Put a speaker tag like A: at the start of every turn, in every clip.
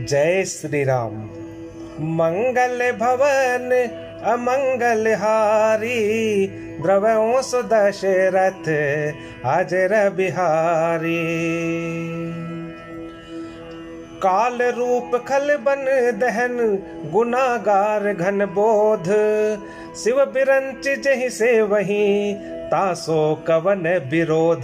A: जय श्री राम। मंगल भवन अमंगल हारी, द्रवंश दशरथ अजर बिहारी। काल रूप खल बन दहन गुनागार घन बोध, शिव बिरंच जहि से वही तासो कवन विरोध।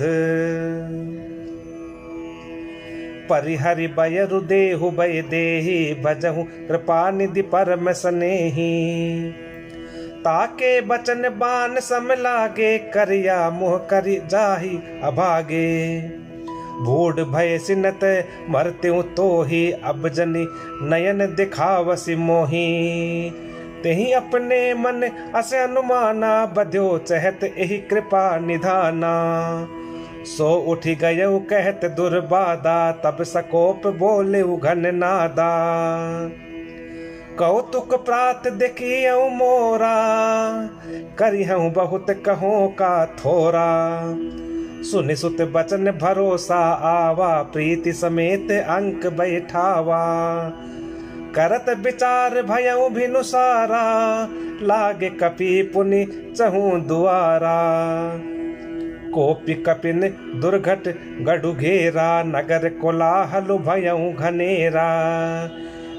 A: परिहरि बयरु देहु भय देहि, भजहु कृपा निधि परम स्नेही। ताके बचन बान सम लागे, करिया मुह करि जाहि अभागे। बूढ़ भय सिनत मरत्युं तोहि, अब जनि नयन दिखावसि मोही। तेहि अपने मन अस अनुमाना, बध्यो चहत एहि कृपा निधाना। सो उठि गयउ कहत दुर्बादा, तब सकोप बोले घन नादा। कौतुक प्रात देखियउ मोरा, करिहउ बहुत कहो का थोरा। सुनि सुत बचन भरोसा आवा, प्रीति समेत अंक बैठावा। करत विचार भयउ भिनुसारा, लागे कपि पुनि चहु दुआरा। कोपि कपिन दुर्घट गढ़ु घेरा, नगर कोलाहल भयउ घनेरा।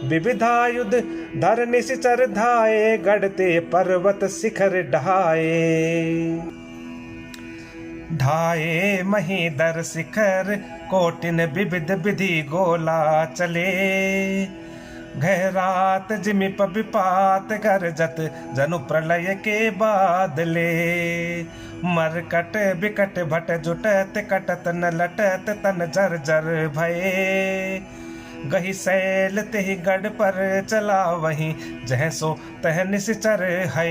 A: विविधायुध धर निशिचर धाये, गढ़ते पर्वत शिखर ढाये। ढाये महीधर शिखर कोटिन विविध विधि गोला चले। गहरात जिमिप विपात गरजत, जनु प्रलय के बादले। मरकट बिकट भट जुटत, कटत न लटत तन जर्जर भये। गहि सैल तेहि गढ़ पर चला वहीं, जह सो तह निश्चर है।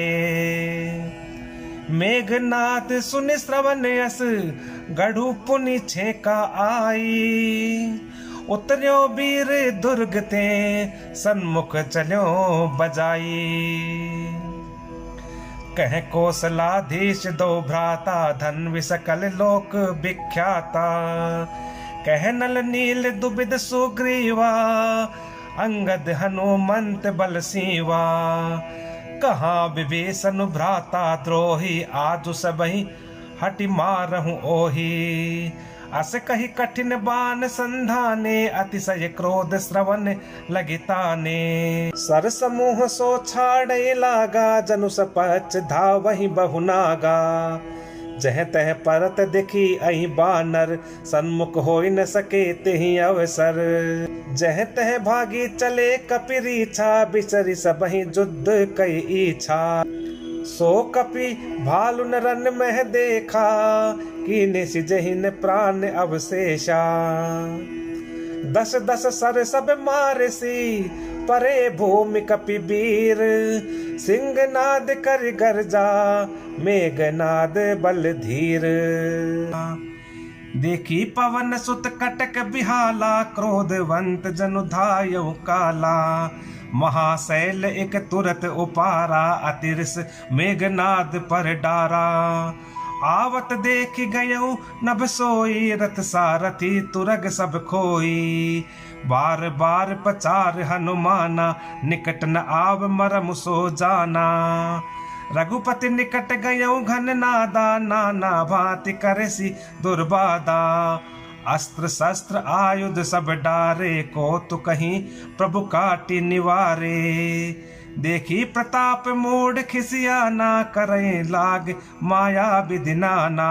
A: मेघनाद सुनि श्रवण यस, गढ़ु पुनि छेका आई। उतर्यो वीर दुर्ग ते, सन्मुख चल्यो बजाई। कह कौशलाधीश दो भ्राता, धन विसकल लोक विख्याता। कह नल नील दुबिद सुग्रीवा, अंगद हनुमंत बल सीवा। कहाँ विभीषण भ्राता द्रोही, आजु सबहि हटि मारहु ओही। अस कही कठिन बान संधाने, अतिशय क्रोध श्रवण लगिताने। सर समूह सो छाड़े लागा, जनु सपच धावहि बहुनागा। जह तह परत देखी अहि बानर, सन्मुख होई न सके तेहि अवसर। जह तह भागी चले कपिरीछा, बिचरी सबहि युद्ध कई इच्छा। सो कपि भालु न रन मह देखा, कीने सिजहिन प्राण अवशेषा। दस दस सर सब मारसी, परे भूमि कपि वीर। सिंहनाद कर गर्जा, मेघनाद बल धीर। देखी पवन सुत कटक बिहाला, क्रोधवंत जनु धायउ काला। महाशैल एक तुरत उपारा, अतिरिस मेघनाद पर डारा। आवत देख गयउ नभ सोई, रथ सारथी तुरग सब खोई। बार बार पचार हनुमाना, निकट न आव मरम सो जाना। रघुपति निकट गयउ घन नादा, नाना भांति करसी दुर्बादा। अस्त्र शस्त्र आयुध सब डारे, को तु कहीं प्रभु काटि निवारे। देखी प्रताप मूढ़ खिसियाना, करे लाग माया विधि नाना।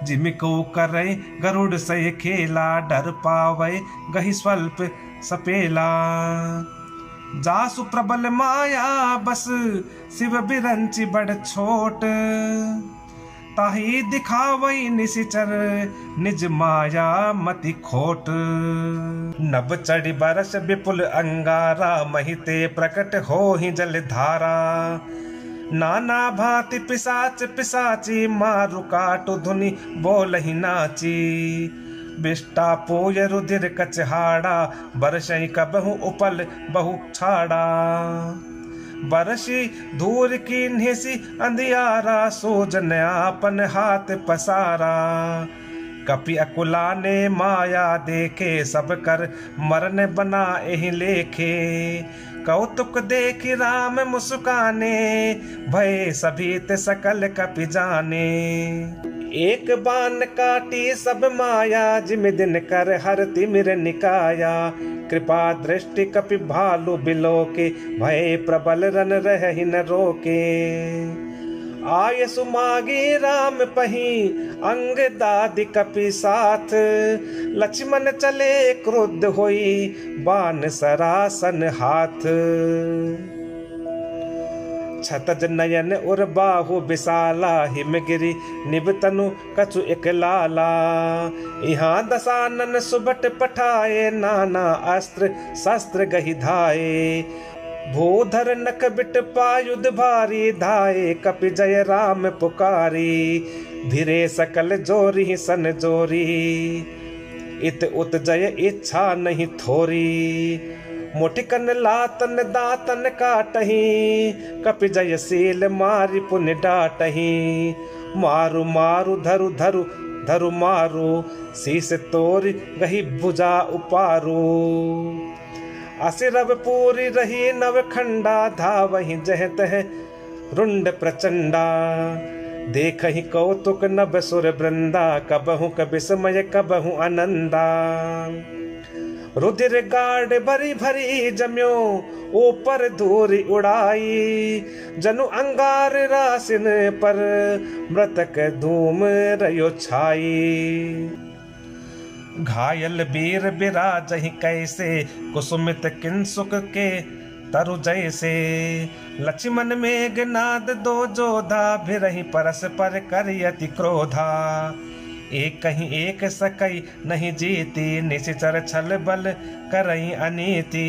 A: जिमिको करे गरुड़ से खेला, डर पावे गहि स्वल्प सपेला। जासु प्रबल माया बस, शिव बिरंचि बड़ छोट। ताहि दिखावई निशिचर, निज माया मति खोट। नभ चढ़ी बरस विपुल अंगारा, महिते प्रकट होहि जल धारा। नाना भांति पिशाच पिशाची, मारु काटु धुनि बोलहि नाची। बिष्टा पोय रुधिर कचहाड़ा, बरसई कबहु उपल बहु छाड़ा। बरसी धूर की निसी अंधियारा, सोजन आपन हाथ पसारा। कपि अकुला ने माया देखे, सब कर मरन बना एहि लेखे। कौतुक देखि राम मुस्काने, भय सभी ते सकल कपि जाने। एक बाण काटी सब माया, जिम दिन कर हर तिमिर निकाया। कृपा दृष्टि कपि भालु बिलोके, भय प्रबल रन रहहि न रोके। आय सुमागी राम पही, अंग दादि कपि साथ। लक्ष्मण चले क्रुद्ध होई, बाण सरासन हाथ। छतज नयन उर बाहु विशाला, हिमगिरि निभ तनु कछु एक लाला। यहाँ दसानन सुबट पठाए, नाना अस्त्र शस्त्र गहि धाये। भूधर नख बिट पायुध भारी, धाये कपि जय राम पुकारी। धीरे सकल जोरी सन जोरी, इत उत जय इच्छा नहीं थोरी। मुठिकन लातन दातन काटही, कपि जय सील मारि पुन डाटही। मारु मारु धरु धरु धरु मारु, शीस तोरि गही भुजा उपारू। असिरव पूरी रही नव खंडा, धावहि जह तह रुंड प्रचंडा। देखहि कौतुक नभ सुर वृंदा, कबहु कबिस्मय कबहु आनंदा। रुधिर गाड़ भरी भरी जम्यो, ऊपर धूरी उड़ाई। जनु अंगार रासिन पर, मृतक धूम रयो छाई। घायल वीर बिराजहि कैसे, कुसुमित किंसुक के तरु जैसे। लक्ष्मण मेघनाद दो जोधा, भिरहि परस्पर करियति क्रोधा। एक कहीं एक सकई नहीं जीती, निशिचर छल बल करई अनीति।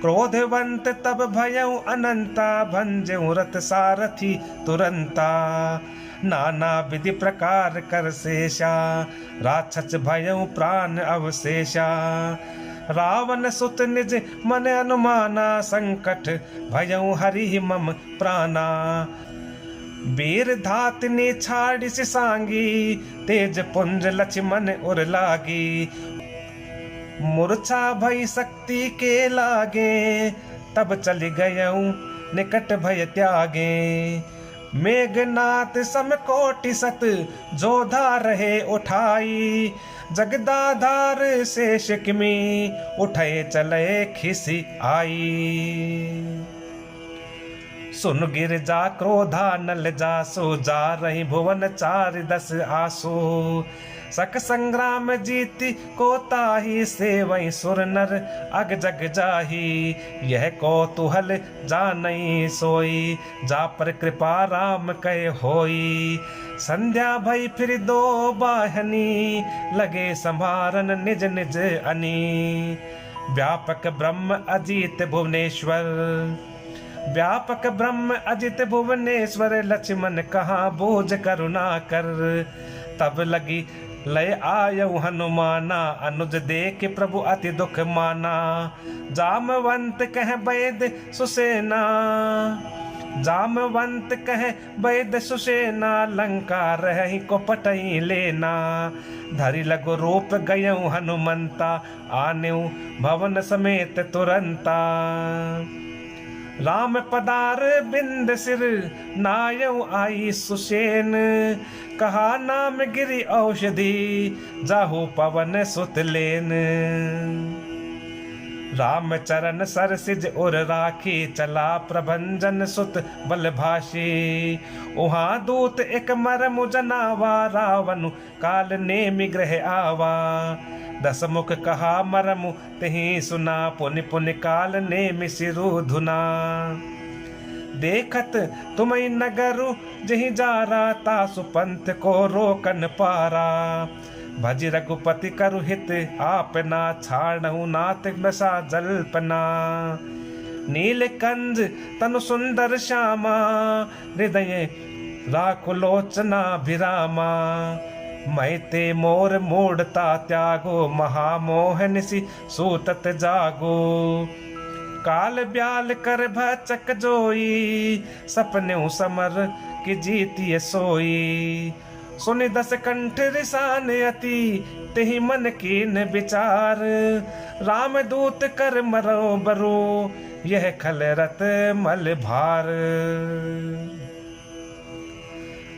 A: क्रोधवंत तब भयउ अनंता, भंजउ रथ सारथी तुरंता। नाना विधि प्रकार कर शेषा, राक्षस भयउ प्राण अवशेषा। रावण सुत निज मन अनुमाना, संकट भयउ हरि मम प्राणा। वीर धातनि छाड़िस सांगी, तेज पुंज लक्ष्मण उर लागी। मूर्छा भई शक्ति के लागे, तब चल गयऊ निकट भय त्यागे। मेघनाथ समकोटि सत, जोधा रहे उठाई। जगदाधार शेष किमी, उठे चले खिसी आई। सुन गिरजा क्रोधा नल जासो, जा रही भुवन चार दस आसो। सक संग्राम जीति को ताही, सेवई सुर नर अग जग जाही। यह कौतूहल जानई सोई, जा पर कृपा राम कह होई। संध्या भई फिर दो बाहनी, लगे संभारन निज निज अनी। व्यापक ब्रह्म अजीत भुवनेश्वर, व्यापक ब्रह्म अजित भुवनेश्वर। लक्ष्मण कहाँ बोझ करुणा कर, तब लगी लय आयऊ हनुमाना। अनुज देख प्रभु अति दुख माना, जामवंत कह वैद सुसेना। जामवंत कह वैद सुसेना, लंका रही को पटई लेना। धरि लगो रूप गयऊ हनुमंता, आनेऊ भवन समेत तुरंता। राम पदार बिंद सिर, नायऊ आई सुसेन। कहा नाम गिरि औषधि, जाहु पवन सुत लेन। राम चरण सर सिज उर राखी, चला प्रभंजन सुत बलभाषी। उहाँ दूत एक मरमु जनावा, रावण काल नेमि गृह आवा। दस मुख कहा मरमु तही सुना, पुनि पुनि काल नेमि सिरु धुना। देखत तुम्हि नगरु जहि जारा, तासु पंथ को रोकन पारा। भज रघुपति करु हित आपना, छाड़हु नाथ बसा जल्पना। नील कंज तनु सुंदर श्यामा, हृदय राखु लोचना भिरामा। मैते मोर मूढ़ता त्यागो, महामोह निसि सूतत जागो। काल ब्याल कर भचक जोई, सपने समर की जीतिय सोई। सुनि दस कंठ रिसान अति तेहि मन कीन विचार। राम दूत कर मरो बरो यह खल रत मल भार।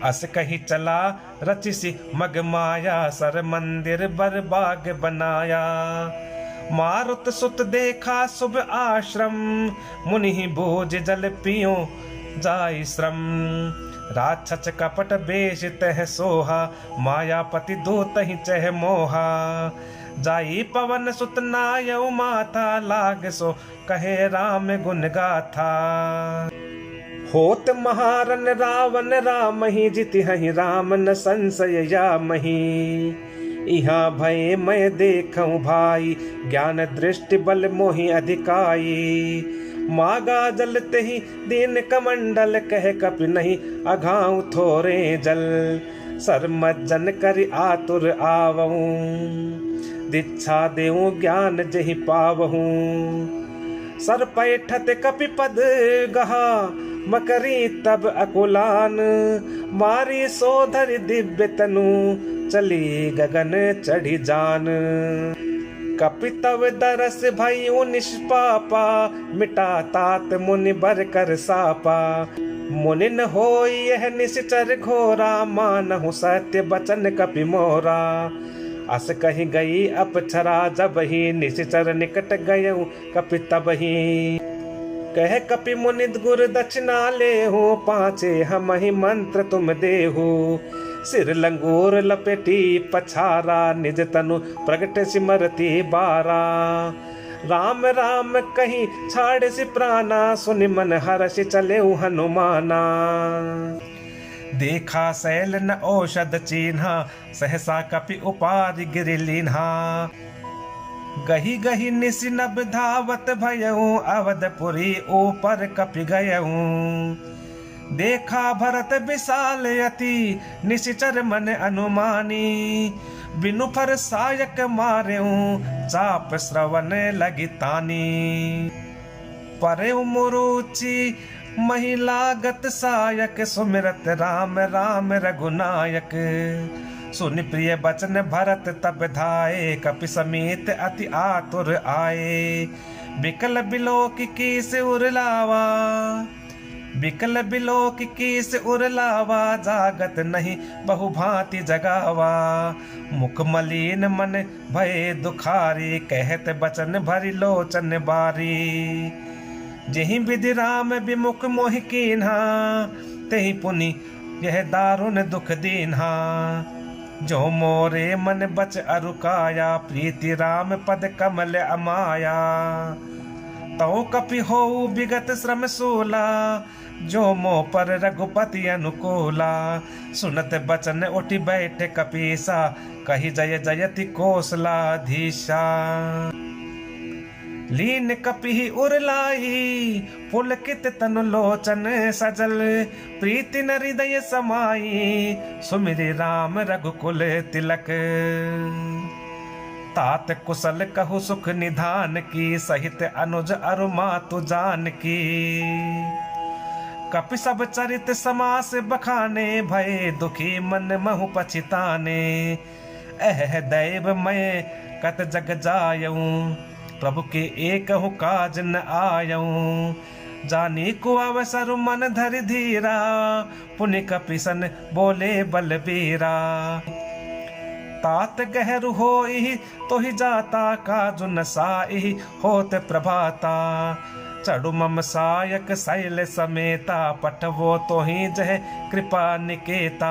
A: अस कही चला रचिसी मग माया सर मंदिर बर बाग बनाया। मारुत सुत देखा शुभ आश्रम मुनि बोझ जल पियो जाय श्रम। राक्षस कपट बेश तह सोहा मायापति दूत ही चह मोहा। जाई पवन सुत नायउ माथा लाग सो कहे राम गुण गाथा। होत महारन रावण राम ही जिति हहि राम न संशय या मही। इहाँ भय मैं देखूं भाई ज्ञान दृष्टि बल मोहि अधिकाई। मागा जल तेहि दीन कमंडल कह कपि नहीं अघाऊं थोरे जल। सर मज्जन करि आतुर आवऊं दीक्षा देऊं ज्ञान जहि पावहूं। सर पैठत कपि पद गहा मकरी तब अकुलान। मारी सोधर दिव्य तनु चली गगन चढ़ी जान। कपि तव दरस भयउ निष्पापा मिटा तात मुनि बर कर सापा। मुनि न होई यह निश्चर घोरा मानहु सत्य बचन कपि मोरा। अस कही गई अपछरा जब ही निश्चर निकट गयऊ कपि तब ही। कह कपि मुनि गुर दक्षिणा ले हो पाँचे हम ही मंत्र तुम देहु। सिर लंगूर लपेटी पछारा निज तनु प्रगट सिमरती बारा। राम राम कही छाड़ सि प्राणा सुनि मन हर्ष चले हनुमाना। देखा शैल न औषध चिन्हा सहसा कपि उपाधि गिरि लीन्हा। गही गही निसि नभ धावत भयऊ अवधपुरी ऊपर कपि गयऊ। देखा भरत विशाल अति निशिचर मन अनुमानी। बिनु फर सायक मारेऊ चाप श्रवण लगी तानी। परे मुरुचि महिलागत सायक सुमिरत राम राम रघुनायक। सुनि प्रिय बचन भरत तब धाये कपि समीत अति आतुर आए। बिकल बिलोक कीस उरलावा बिकल बिलोक कीस उरलावा। जागत नहीं बहु भांति जगावा। मुख मलिन मन भय दुखारी कहत बचन भरि लोचन बारी। जेहि विधि राम विमुख मोहि कीन्हा तेहि पुनि यह दारुण दुख दीन्हा। जो मोरे मन बच अरुकाया प्रीति राम पद कमल अमाया। तौ कपि होऊ विगत श्रम सोला जो मोह पर रघुपति अनुकूला। सुनत बचन उठि बैठे कपीसा कही जय जयति कौशलाधीशा। लीन कपि उरलाई पुलकित तनु लोचन सजल। प्रीति न हृदय समाई सुमिरि राम रघुकुल तिलक। तात कुशल कहु सुख निधान की सहित अनुज अरु मातु जान की। कपि सब चरित समास बखाने भय दुखी मन महु पछिताने। एह दैव मैं कत जग जायऊं प्रभु के एक काज न आयऊं। जानी को अवसर मन धरि धीरा पुनि कपिसन बोले बलबीरा। तात गहरु होई तो ही जाता काजु न साई होत प्रभाता। चढ़ु मम सायक शैल समेता पठवो तो ही जह कृपा निकेता।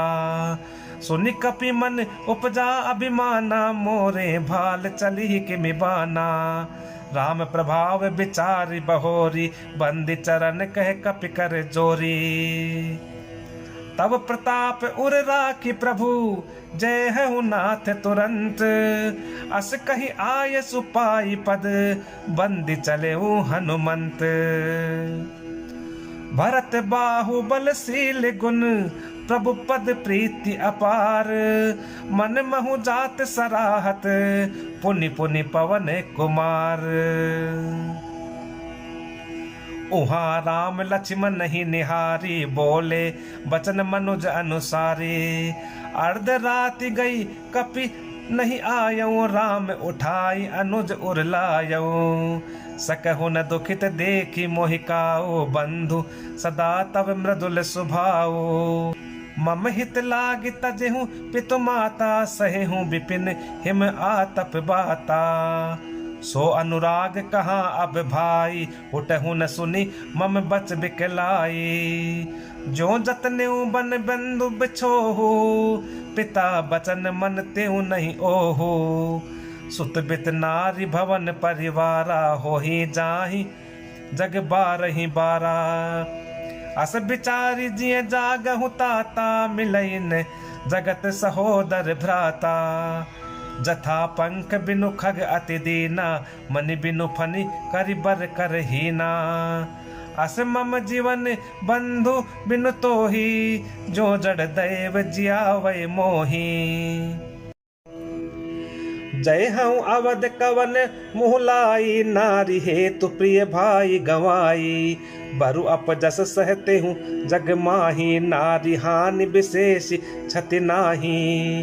A: सुनि कपि मन उपजा अभिमाना मोरे भाल चली किमि बाना। राम प्रभाव विचारि बहोरी बंदी चरण कह कपि कर जोरी। तब प्रताप उर राखी प्रभु जय हु नाथ तुरंत। अस कही आय सुपाई पद बंदी चले हनुमंत। भरत बाहुबलशील गुण प्रभु पद प्रीति अपार। मन महु जात सराहत पुनि पुनि पवन कुमार। उहाँ राम लक्ष्मण ही निहारी, बोले बचन मनुज अनुसारी। अर्ध राति गई कपि नहीं आयो, राम उठाई अनुज उरलायो। सकहु न दुखित देखी मोहिकाओ, बंधु सदा तव मृदुल स्वभाओ। मम हित लाग तजहु पितु माता, सहेहु विपिन हिम आतप बाता। सो अनुराग कहाँ अब भाई, उठहु न सुनी मम बच बिकलाई। जो जतनेऊ बन बंधु बिछोहु, पिता बचन मन तेऊ नहीं ओहु। सुत बित नारी भवन परिवारा, होही जाहि जग बारहि बारा। अस बिचारी जिय जागहु ताता, मिलइन जगत सहोदर भ्राता। जथा पंख बिनु खग अति दीना, मनि बिनु फनि करि बर कर हीना। अस मम जीवन बंधु बिनु तोही, जो जड़ दैव जियावै मोही। जय हूँ अवध कवन मुहलाई, नारी हेतु प्रिय भाई गवाई। बरु अपजस सहते हूँ जग माही, नारी हानि विशेष क्षति नाही।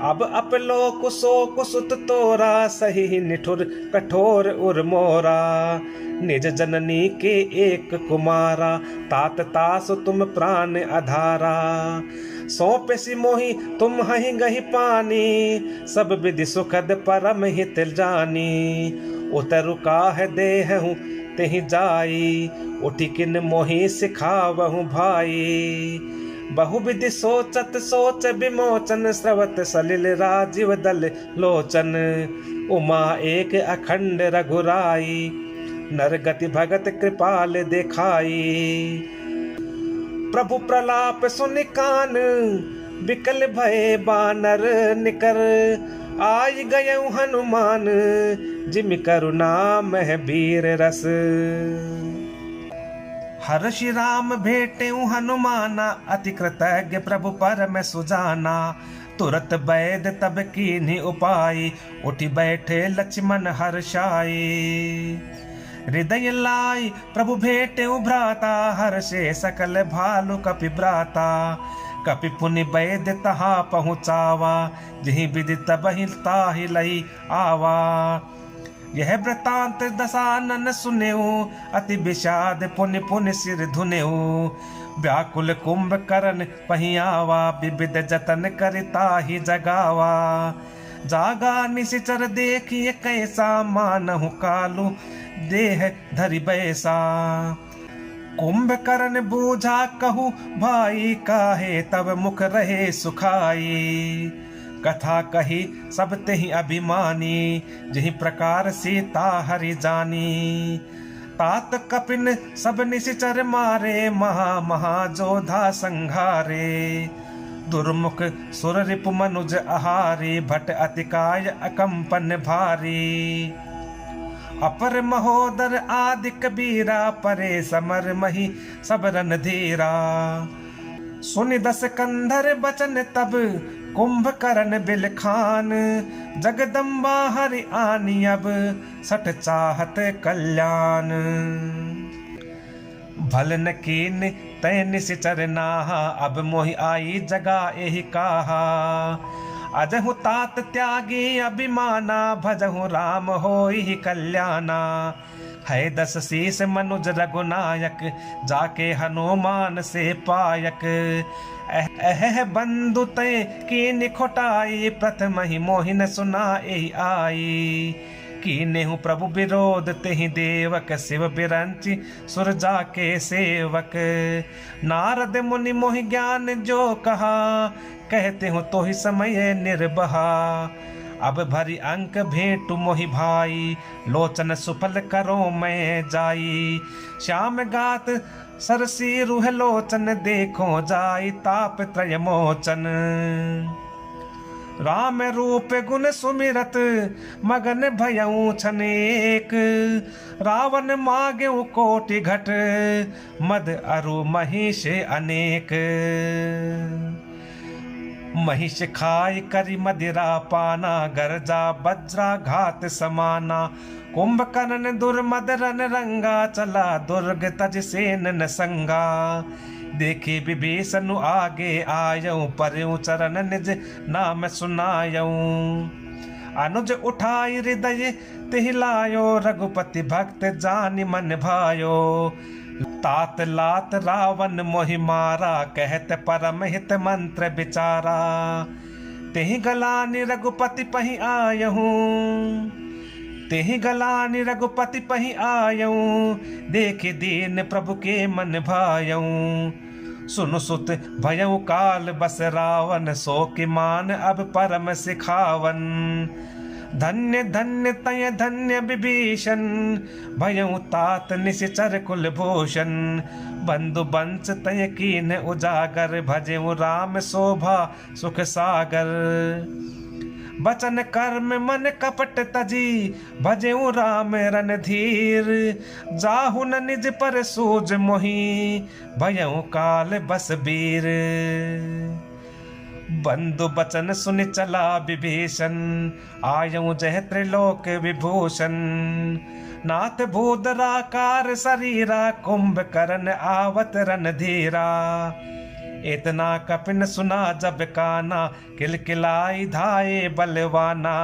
A: अब अपलोक शोक सुत तोरा, सही निठुर कठोर उर मोरा। निज जननी के एक कुमारा, तात तास तुम प्राण अधारा। सौंप सी मोहि तुम हहि गहि पानी, सब विधि सुखद परम हित जानी। उतरु काह देहु तेहि जाई, उठि किन मोहि सिखावहु भाई। बहुविधि सोचत सोच विमोचन, स्रवत सलिल राजीव दल लोचन। उमा एक अखंड रघुराई, नरगति भगत कृपाल देखाई। प्रभु प्रलाप सुनि कान, बिकल भय बानर निकर। आई गयउ हनुमान, जिमि करुणा मह वीर रस। हर्षि राम भेटेउ हनुमाना, अति कृतज्ञ प्रभु परम सुजाना। तुरत बैद तब कीन्ही उपाय, उठि बैठे लक्ष्मण हर्षाई। हृदय लाई प्रभु भेटेउ भ्राता, हर्षे सकल भालु कपि भ्राता। कपि पुनि बैद तहा पहुँचावा, जहि विधि तबहि ताहि लई आवा। यह वृतांत दसानन सुनेऊ, अति विषाद पुनि पुनि सिर धुनेऊ। व्याकुल कुंभकर्ण पहियावा, विविध जतन करिता ही जगावा। जागा निशिचर देखिए कैसा, मानहु कालू देह धरि बैसा। कुंभकर्ण बूझा कहू भाई, काहे तब मुख रहे सुखाई। कथा कही सब तेहि अभिमानी, जहि प्रकार सीता हरि जानी। तात कपिन सब निशिचर मारे, महा महा जोधा संघारे। दुर्मुख सुर रिपु मनुज आहारी, भट अतिकाय अकंपन भारी। अपर महोदर आदि कबीरा, परे समर मही सब रन धीरा। सुनि दस कंधर बचन तब, कुंभकर्ण बिलखान। जगदम्बा हरि आनी अब, सठ चाहत कल्याण। भल न कीन तै निशिचर नाहा, अब मोहि आई जगा एहि काहा। अजहु तात त्यागी अभिमाना, भजहु राम होई कल्याणा। है दस शीस मनुज रघुनायक, जाके हनुमान से पायक। एह बंधु तय कीन खोटाई, प्रथम ही मोहिन सुनाए आई। कीनेहु प्रभु विरोध तेहि देवक, शिव बिरंचि सुर जाके सेवक। नारद मुनि मोहि ज्ञान जो कहा, कहते हो तो ही समय निर्बहा। अब भरी अंक भेंटु मोहि भाई, लोचन सुफल करो मैं जाई। श्याम गात सरसी रूह लोचन, देखो जाई ताप त्रय मोचन। राम रूप गुण सुमिरत, मगन भयऊ छनेक। रावण मागेउ कोटि घट, मद अरु महिष अनेक। महिष खाई करी मदिरा पाना, गर्जा वज्रा घात समाना। कुंभकर्ण दुर्मद रन रंगा, चला दुर्ग तज सेन न संगा। देखे विभीषण आगे आयऊ, परयू चरण निज नाम सुनायऊ। अनुज उठाई हृदय तिहि लायो, रघुपति भक्त जानि मन भायो। तात लात रावण मोहि मारा, कहत परम हित मंत्र विचारा। तेहि गलानि रघुपति पहि आयहूँ, तेहि गलानि रघुपति पहि आयऊँ। देख दीन प्रभु के मन भायऊँ। सुनु सुत भयऊ काल बस रावण, सो कि मान अब परम सिखावन। धन्य धन्य तय धन्य विभीषण, भयऊ तात निश्चर कुलभूषण। बंधु बंश तय कीन उजागर, भजेऊ राम शोभा सुख सागर। बचन कर्म मन कपट तजी, भजेऊ राम रणधीर। जाहु न निज पर सूझ मोहि, भयऊ काल बस बीर। बंधु बचन सुनि चला विभीषण, आयऊ जह त्रिलोक विभूषण। नाथ भूधराकार शरीरा, कुंभकर्ण आवत रणधीरा। इतना कपिन सुना जब काना, किलकिलाई धाये बलवाना।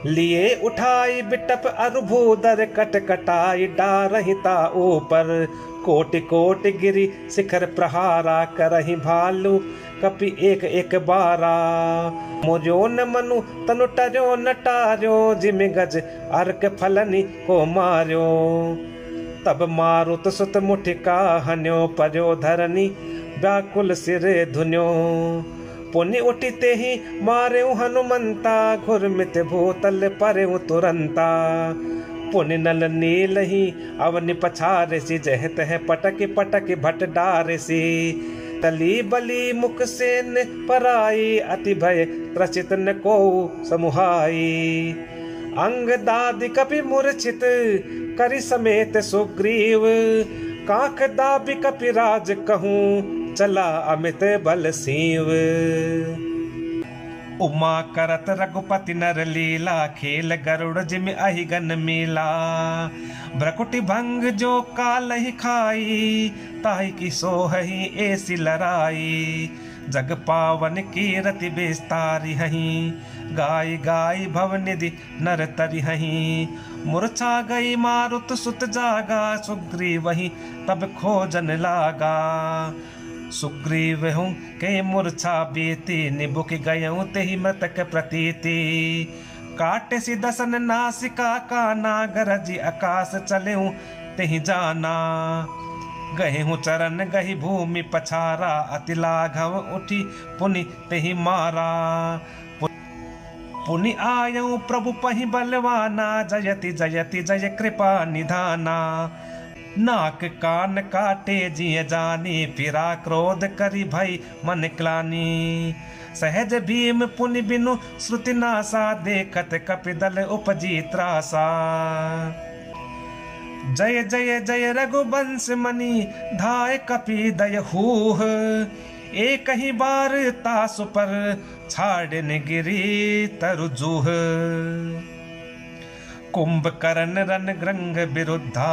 A: लिए उठाई बिटप अरुभूधर, कटकटाई डारहिता ऊपर। कोटि कोटि गिरि शिखर प्रहारा, करहि भालू कपि एक एक बारा। मोर्यो न मनु तनु टर्यो न टार्यो, जिमि गज अर्क फलनि को मार्यो। तब मारुत सुत मुठिका हन्यो, पर्यो धरनी व्याकुल सिर धुन्यो। पुनि उठिते ही मारेऊ हनुमंता, घुरमित भूतल परेऊ तुरंता। पुनि नल नील ही अवनि पछारे सी, जह तह पटक पटक भट डारे सी। तली बली मुख सेन पराई, अति भय त्रसित न को समुहाई। अंग दादि कपि मूर्छित, करि समेत सुग्रीव। काख दाबि कपिराज कहूँ, चला अमित बल सीव। उमा करत रघुपति नर लीला, खेल गरुड़ जिमि अहिगन मीला। भ्रकुटि भंग जो कालहि खाई, ताहि की सोहहि ऐसी लड़ाई। जग पावन कीरति विस्तारि हहीं, गाय गाय भवनिधि नर तरि हहीं। मूर्छा गई मारुत सुत जागा, सुग्रीव वही तब खोजन लागा। सुग्रीव हूँ के मूर्छा बीती, निबुक गयऊँ तेहि मृतक प्रतीति। काटे सी दसन नासिका काना, गरजी आकाश चलेऊँ तेहि जाना। गहे हूँ चरण गही भूमि पछारा, अति लाघव उठी पुनि तेहि मारा। पुनि आयऊँ प्रभु पहि बलवाना, जयति जयति जय कृपा निधाना। नाक कान काटे जिय जानी, फिरा क्रोध करी भई मन क्लानी। सहज भीम पुनि बिनु श्रुति नासा, देखत कपिदल उपजी त्रासा। जय जय जय रघुवंश मणि, धाय कपि दय हूह। एक ही बार तासु पर, छाड़न गिरी तरु जूह। कुंभकर्ण रन रंग विरुद्धा,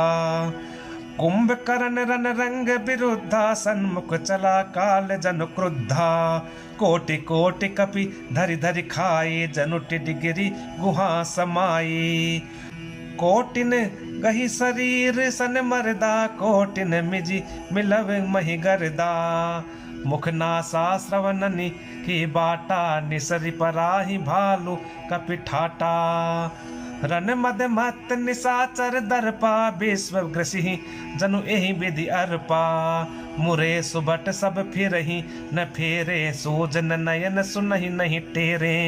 A: कुंभकर्ण रन रंग विरुद्धा। सन्मुख चला काल जनु क्रुद्धा, कोटि कोटि कपि धरि धरि खाए। जनु टिडिगिरि गुहा समाई, कोटिन गही शरीर सन मरदा। कोटिन मिजी मिलव मही गर्दा, मुख नासा श्रवणनि की बाटा। निसरि पराहि भालू कपि ठाटा, रन मद मत निसाचर दर्पा। विश्व ग्रसिहि जनु एहि विधि अर्पा, मुरे सुबट सब फिरहि न फेरे। सूजन नयन सुनहि नहीं टेरे,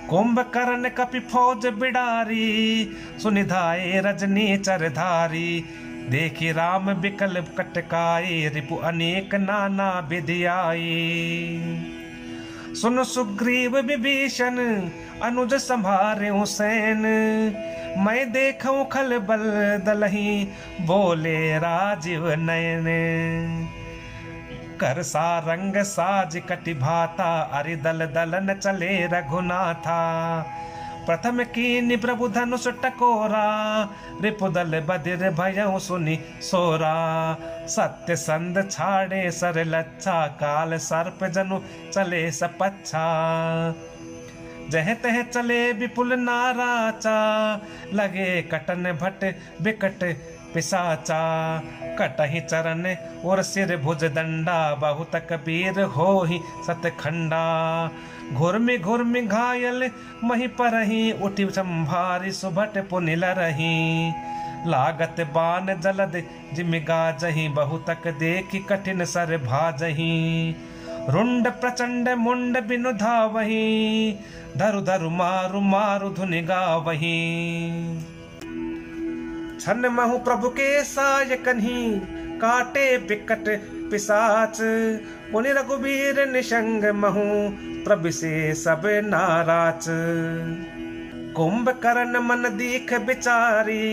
A: कुंभकर्ण कपि फौज बिडारी। सुनिधाए रजनी चरधारी, देखि राम बिकल कटकाए। रिपु अनेक नाना विधि आई, सुन सुग्रीव विभीषण अनुज संभारे हुसैन। मैं देखूं खल बल दलही, बोले राजीव नयन। कर सारंग साज कटि भाता, अरि दल दलन चले रघुनाथा। प्रथम कीनि प्रभु धनुष टकोरा, रिपुदल बधिर भयउ सुनि सोरा। सत्य संद छाड़े सर लच्छा, काल सर्प जनु चले सपच्छा। जह तह चले विपुल नाराचा, लगे कटन भट बिकट पिसाचा। कटहि चरण और सिर भुज दंडा, बहुत कबीर होहि सतखंडा। घुर्मि घुर्मि घायल मही परही, उठि संभारी सुभट पुनि लरही। लागत बान जलद जिमि गाजहि, बहुतक देखि कठिन सर भाजहि। रुंड प्रचंड मुंड बिनु धावहि, धरु धरु मारु मारु धुनि गावहि। छन महु प्रभु के साय कन्ही, काटे बिकट पिसाच। पुनि रघुबीर निशंग महु, प्रभु से सब नाराच। कुंभकर्ण मन दीख बिचारी,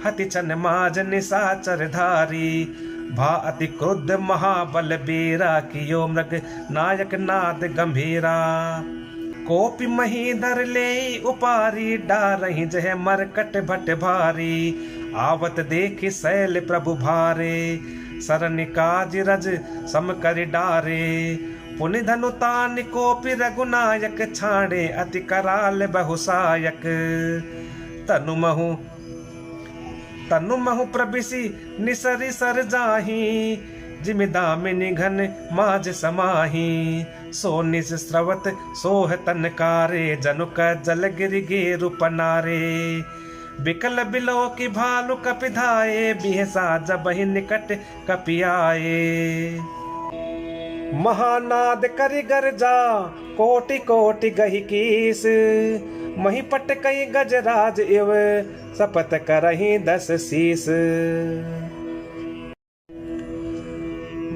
A: हति छन माज निशाचर धारी। भा अति क्रुद्ध महाबल बीरा, कियो मृग नायक नाद गंभीरा। कोपि महीधर ले उपारी, डारहि जह मरकट भट भारी। आवत देखि शैल प्रभु भारे, सरनि काज रज सम करि डारे। पुनि धनु तानि कोपि रघुनायक, छाड़े अति कराल बहुसायक। तनु महु प्रबिसी निसरि सर जाही, जिमि दामिनी घन माज समाही। सो निस स्रवत सोह तनकारे, जनुक जल गिरि गेरु पनारे। बिकल बिलो की भालु कपिधाए, बिहसा जबहि निकट कपियाए। महानाद करि गरजा, कोटि कोटि गहि कीस। मही पट कई गजराज इव, सपत करहि 10 शीस।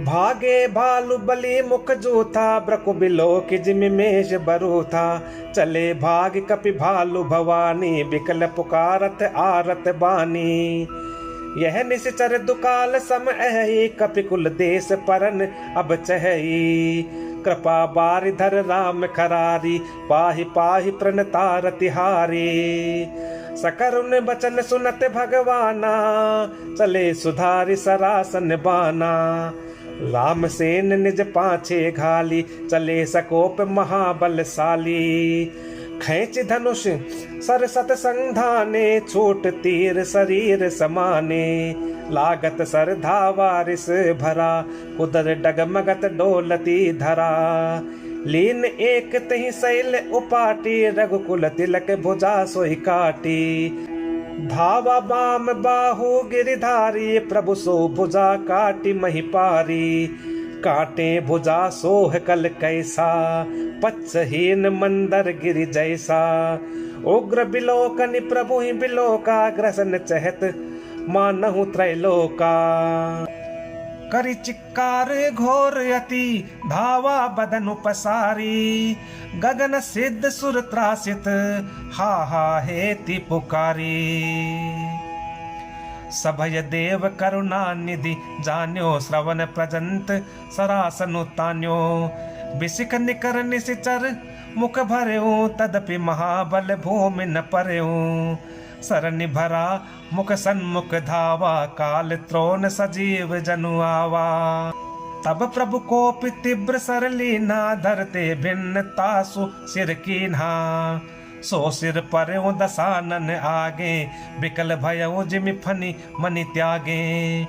A: भागे भालु बलि मुख जूथा, ब्रकु बिलो की जिमि मेष बरूथा। चले भाग कपि भालु भवानी, बिकल पुकारत आरत बानी। यह निश्चर दुकाल सम अहि, कपि कुल देश परन अब चहई। कृपा बारि धर राम खरारी, पाहि पाहि प्रणतार तिहारी। सकरुन बचन सुनत भगवाना, चले सुधारि सरासन बाना। राम सेन निज पाछे घाली, चले सकोप महाबलशाली। खैच धनुष सर सत संधाने, छूट तीर शरीर समाने। लागत सर धावा रिस भरा, उदर डगमगत डोलती धरा। लीन एक तहि शैल उपाटी, रघुकुल तिलक भुजा सोई काटी। धावा बाम बाहु गिरिधारी, प्रभु सो भुजा काटी महिपारी। काटे भुजा सोह कल कैसा, पच्छहीन मंदर गिरि जैसा। उग्र बिलोकनि प्रभु ही बिलोका, ग्रसन चहत मानहु त्रैलोका। करि चिक्कार घोर यति, धावा बदनु पसारी। गगन सिद्ध सुर त्रासित, हा हा हेति पुकारी। सभय देव करुणा निधि, जान्यो श्रवण प्रजंत सरासनु तान्यो। बिसिक निकर निसिचर मुख भर्यो, तदपि महाबल भूमि न पर्यो। सरनि भरा मुख सन्मुख धावा, काल त्रोन सजीव जनु आवा। तब प्रभु कोपि तीव्र सर लीना, धरते भिन्न तासु सिर कीन्हा। सो सिर पर्यो दसानन आगे, बिकल भयउ जिमि फनि मनि त्यागे।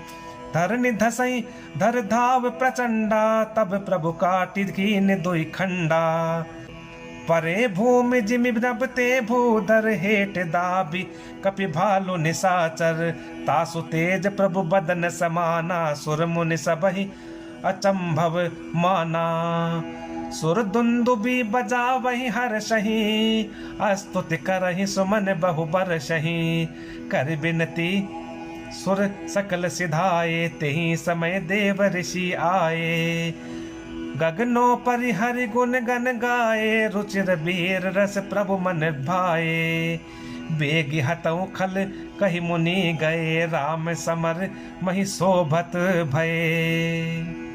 A: धरनि धसई धर धाव प्रचंडा, तब प्रभु काटि कीन दुई खंडा। परे भूमि जिमि नबते भूधर, हेठ दाबी कपि भालु निशाचर। तासु तेज प्रभु बदन समाना, सुर मुनि सबहि अचंभव माना। सुर दुंदुबी बजावहि हर्षहि, स्तुति करहि सुमन बहु बरषहि। कर बिनती सुर सकल सिधाए, तेहि समय देव ऋषि आए। गगनो परि हरि गुण गन गाए, रुचिर बीर रस प्रभु मन भाए। बेगी हतऊ खल कहि मुनि गए, राम समर महि शोभत भये।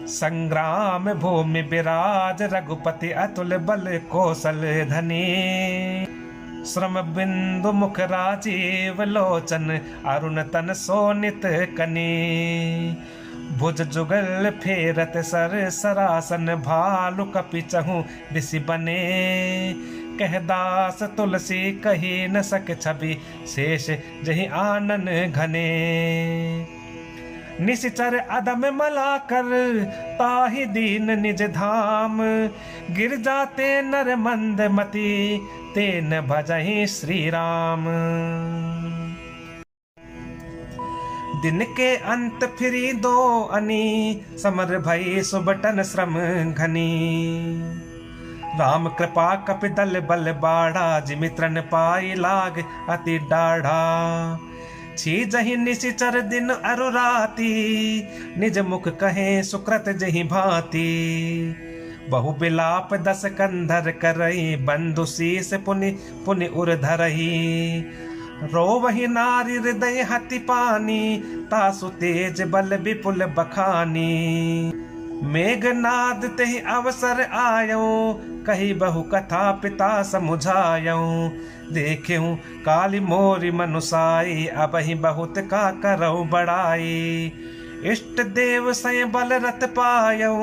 A: संग्राम भूमि विराज रघुपति अतुल बल कौशल धनी। श्रम बिंदु मुख राजीव लोचन अरुण तन सोनित कनी। भुज जुगल फेरत सर सरासन भालु कपि चहु दिसि बने। कह दास तुलसी कही न सक छवि शेष जहि आनन घने। निशिचर अदम मला कर ताहि दीन निज धाम। गिर जाते नर मंद मति तेन भजहि श्री राम। दिन के अंत फिरी दो अनी समर भई सुबटन श्रम घनी। राम कृपा कपि दल बल बाढ़ा जिमित्रन पाई लाग अति डाढ़ा। छीजहि निशिचर दिन अरु राति निज मुख कहे सुकृत जहि भांति। बहु बिलाप दस कंधर करई बंधु शीस पुनि पुनि उर धरई। रोवहि नारी हृदय हति पानी तासु तेज बल विपुल बखानी। मेघनाद तेहि अवसर आयो कही बहु कथा पिता समुझायो। देख्यूं काली मोरी मनुसाई अबहि बहुत का करौ बड़ाई। इष्ट देव सय बल रत पायौ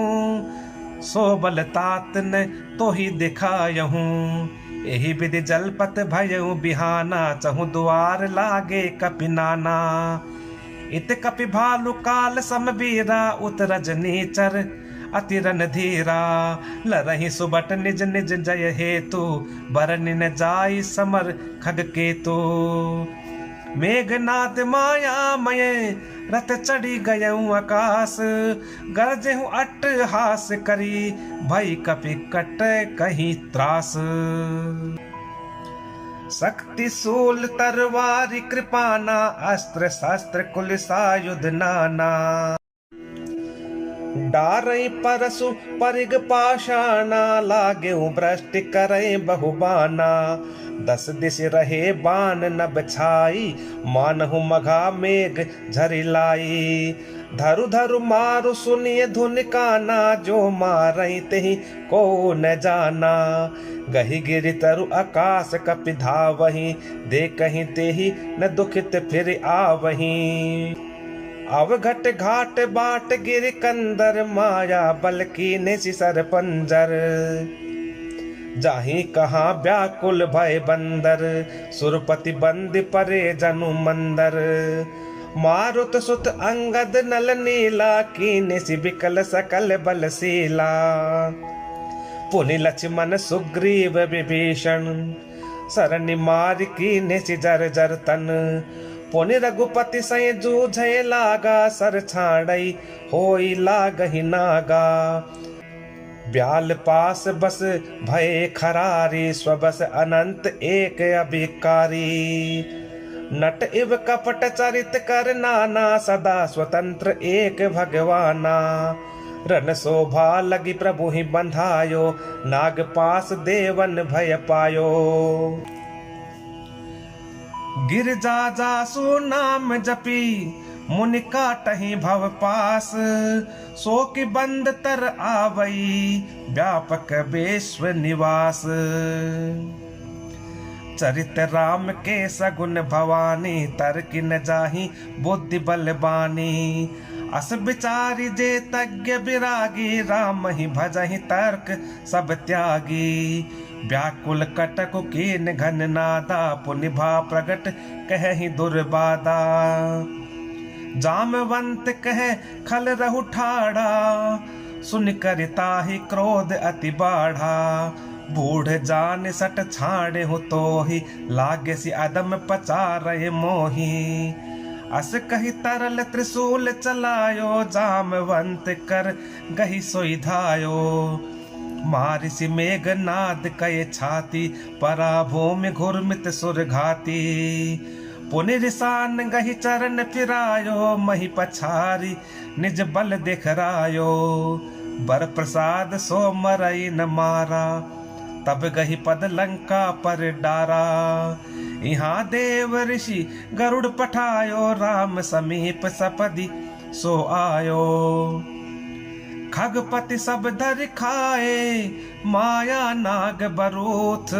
A: सो बल तात न तो ही दिखायहूं। एहि विधि जलपत भयउ बिहाना चहु द्वार लागे कपि नाना। इत कपि भालु काल समबीरा उत रजनीचर अति रणधीरा। लरहि सुबट निज निज जय हेतु बरनि न जाई समर खग केतु। मेघनाद मायामय रथ चढ़ी गयऊं आकाश। गरजेहूं अट्टहास करी भई कपि कट कहीं त्रास। शक्ति शूल तरवारी कृपाना अस्त्र शस्त्र कुल सायुध नाना। डारई परसु परिग पाषाणा लागे भ्रष्टि करे बहुबाना। 10 दिश रहे बान न बछाई मानहु मघा मेघ झरि लाई। धरु धरु मारु सुनिए धुन काना जो मारई तेहि को न जाना। गहि गिरि तरु आकाश कपि धावहि देखहि तेहि न दुखित फिर आवहि। अवघट घाट बाट गिर कंदर माया बल की निशि सर पंजर। जाहि कहाँ व्याकुल भय बंदर सुरपति बंद परे जनु मंदर। मारुत सुत अंगद नल नीला की निशि बिकल सकल बलशीला। पुनि लक्ष्मण सुग्रीव विभीषण सरनि मार की निशि जर जर तन। पुनि रघुपति सै जूझे लागा सर छाड़ई होई लागहि नागा। ब्याल पास बस भय खरारी स्वबस अनंत एक अभिकारी। नट इव कपट चरित कर नाना सदा स्वतंत्र एक भगवाना। रन शोभा लगी प्रभु ही बंधायो नाग पास देवन भय पायो। गिरजा जासु नाम जपी मुनि काटहि भव पास। सो कि बंद तर आवई व्यापक विश्व निवास। चरित राम के सगुन भवानी तर कि न जाहि बुद्धि बलबानी। अस विचारी जे तज्ञ विरागी राम ही भजहि तर्क सब त्यागी। व्याकुल कटक कीन घन नादा पुनिभा प्रगट कहि दुर्बादा। जामवंत कह खल रहु ठाड़ा सुन कर ताहि क्रोध अति बाढ़ा। बूढ़ जान सट छाड़े हो तो ही लागे सी अदम पचा रहे मोही। अस कही तरल त्रिशूल चलायो जामवंत कर गही सोई धायो। मारिसि मेघनाद कय छाती परा भूमि घुरमित सुर घाती। पुनि रिसान गहि चरण फिरायो मही पछारी निज बल दिखरायो। बर प्रसाद सो मरई न मारा तब गहि पद लंका पर डारा। यहाँ देव ऋषि गरुड़ पठायो राम समीप सपदि सो आयो। खगपति सब धर खाए, माया नाग बरोथ।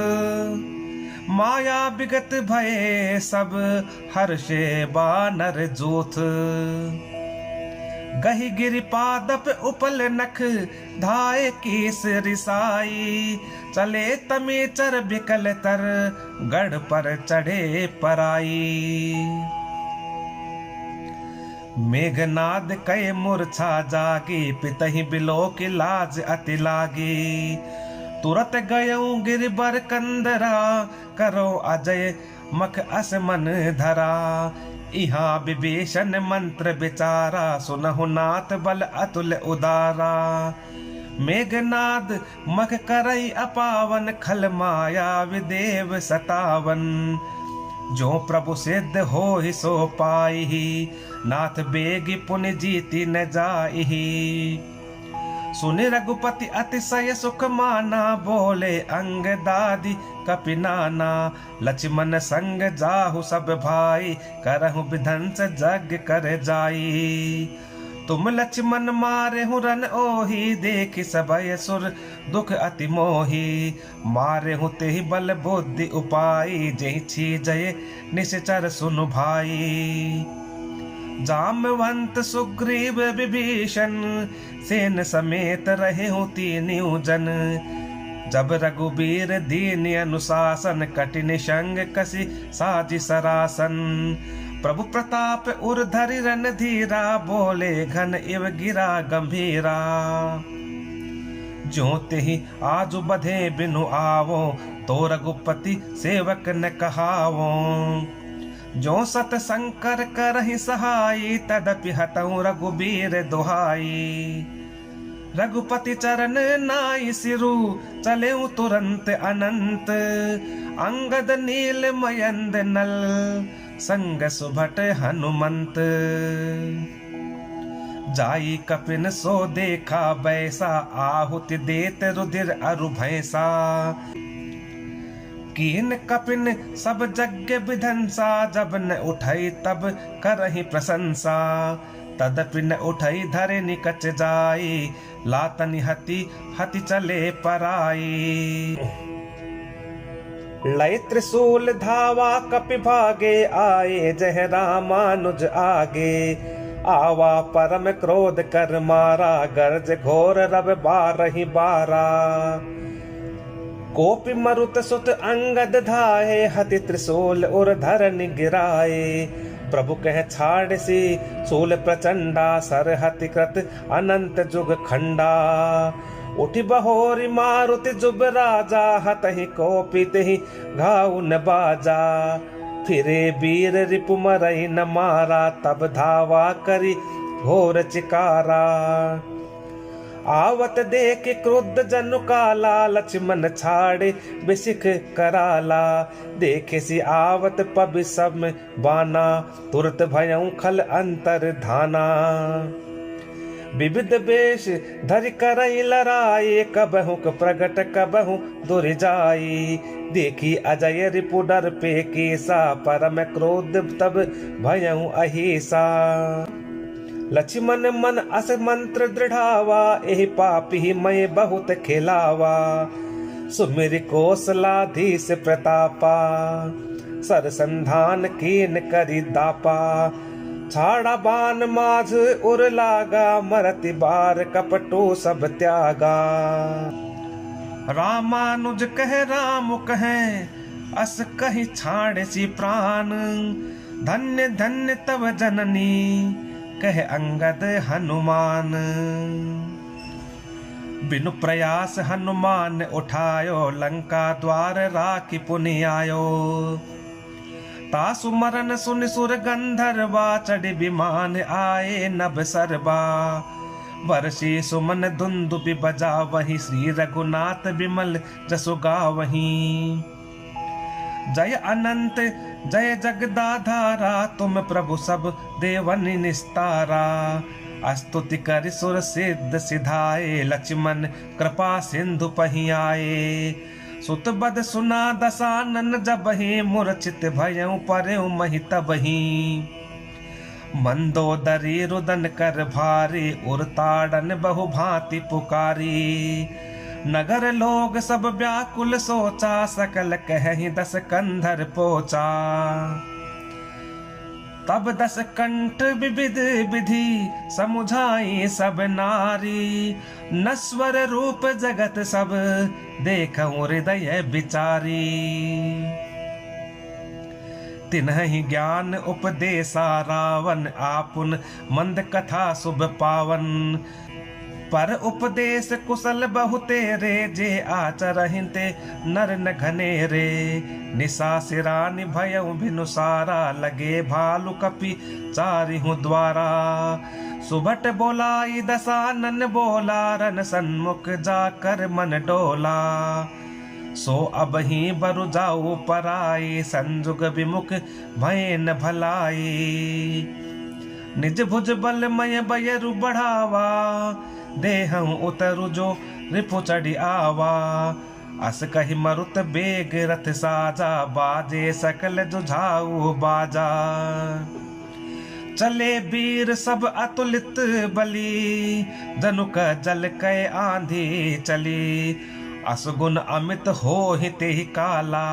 A: माया विगत भये सब, हर्षे बानर जोथ। गहि गिरि पादप उपल नख, धाये कीस रिसाई। चले तमेचर बिकल तर, गढ़ पर चढ़े पराई। मेघनाद कय मूर्छा जागी, पितहि बिलोक लाज अति लागी। तुरत गयऊं गिरिबर कंदरा, करो अजय मख अस मन धरा। इहाँ विभीषण मंत्र विचारा, सुनहु नाथ बल अतुल उदारा। मेघनाद मख करई अपावन, खल माया विदेव सतावन। जो प्रभु सिद्ध हो ही सो पाई, नाथ बेगी पुनि जीति न जाई। सुनि रघुपति अतिशय सुख माना, बोले अंगदादि कपि नाना। लक्ष्मण संग जाहु सब भाई, करहु विधंस जग कर जाई। तुम लक्ष्मण मारे हूँ रन ओही, देखि सबय सुर दुख अति मोही। मारे हूँ तेहि बल बुद्धि उपाई, जेहि छीजय निश्चर सुनु भाई। जामवंत सुग्रीव विभीषण, सेन समेत रहे हूँ तीनिउ जन। जब रघुबीर दीन अनुशासन, कठिन संग कसी साजि सरासन। प्रभु प्रताप उर धरि रणधीरा, बोले घन इव गिरा गंभीरा। ज्यों तेहि आजु बधे बिनु आवो, तो रघुपति सेवक न कहावो। जो सत शंकर करहि सहाई, तदपि हतऊं रघुबीर दुहाई। रघुपति चरण नाई सिरु, चलेऊ तुरंत अनंत। अंगद नील मयंद नल, संग सुभट हनुमंत। जाई कपिन सो देखा बैसा, आहुति देत रुधिर अरु भैंसा। कीन कपिन सब यज्ञ विधंसा, जब न उठई तब करहि प्रशंसा। तदपि न उठई धरे निकच जाई, लातनि हति हति चले पराई। लय त्रिशूल धावा कपि भागे, आए जह रामानुज आगे। आवा परम क्रोध कर मारा, गर्ज घोर रब बारहि बारा। कोपि मरुत सुत अंगद धाये, हति त्रिशूल उर धरनि गिराए। प्रभु कह छाड़ सी शूल प्रचंडा, सर हति कृत अनंत जुग खंडा। उठि बहोरी मारुति जुब राजा, हतहि कोपि तेहि घाउ न बाजा। फिरे वीर रिपु मरई न मारा, तब धावा करी घोर चिकारा। आवत देख क्रुद्ध जनु काला, लक्ष्मण छाड़े बिसिख कराला। देखे सी आवत पबि सब बाना, तुरत भयउ खल अंतर धाना। विविध वेश धरि करई लड़ाई, कबहु प्रगट कबहु दुर जाई। देखी अजय रिपु डर पे केसा, परम क्रोध तब भयउ अहिसा। लक्ष्मण मन अस मंत्र दृढ़ावा, एहि पापी मैं बहुत खिलावा। सुमिर कौशलाधीश प्रतापा, सर संधान कीन करि दापा। छाड़ा बान माझ उर लागा, मरति बार कपटो सब त्यागा। रामानुज कह राम कह, अस कहि छाड़ सी प्राण। धन्य धन्य तव जननी, कह अंगद हनुमान। बिनु प्रयास हनुमान उठायो, लंका द्वार राखि पुनि आयो। तासु मरन सुन सुर गंधर्वा, चढ़ि विमान आए नभ सरबा। वर्षि सुमन धुंदुभि बजा वही, श्री रघुनाथ विमल जसु गावही। जय अनंत जय जगदाधारा, तुम प्रभु सब देवन निस्तारा। स्तुति कर सुर सिद्ध सिधाए, लक्ष्मण कृपा सिंधु पहि आए। सुत बद सुना दसानन जबहि, मूर्छित भयउ परउ महि तबहि। मंदोदरी रुदन कर भारी, उरताड़न बहु भांति पुकारी। नगर लोग सब व्याकुल सोचा, सकल कहीं 10 कंधर पोचा। तब 10 कंठ विविध विधि, समुझाई सब नारी। नश्वर रूप जगत सब, देखऊं हृदय विचारी। तिन्हि ज्ञान उपदेशा रावण, आपुन मंद कथा शुभ पावन। पर उपदेश कुशल बहु तेरे, जे आचरहिते नर न घनेरे। निशा सिरानि भयउ भिनुसारा, लगे भालु कपि चारिहु द्वारा। सुभट बोलाई दसानन बोला, रन सन्मुख जाकर मन डोला। सो अब ही बरु जाऊ पराई, संजुग विमुख भय न भलाई। निज भुज बलमय बयरु बढ़ावा, देहं उतरु जो रिपु चढ़ी आवा। अस कहि मरुत बेग रथ साजा, बाजे सकल जुझाऊ बाजा। चले वीर सब अतुलित बली, जनुक जल कै आंधी चली। असगुन अमित हो हिते ही काला,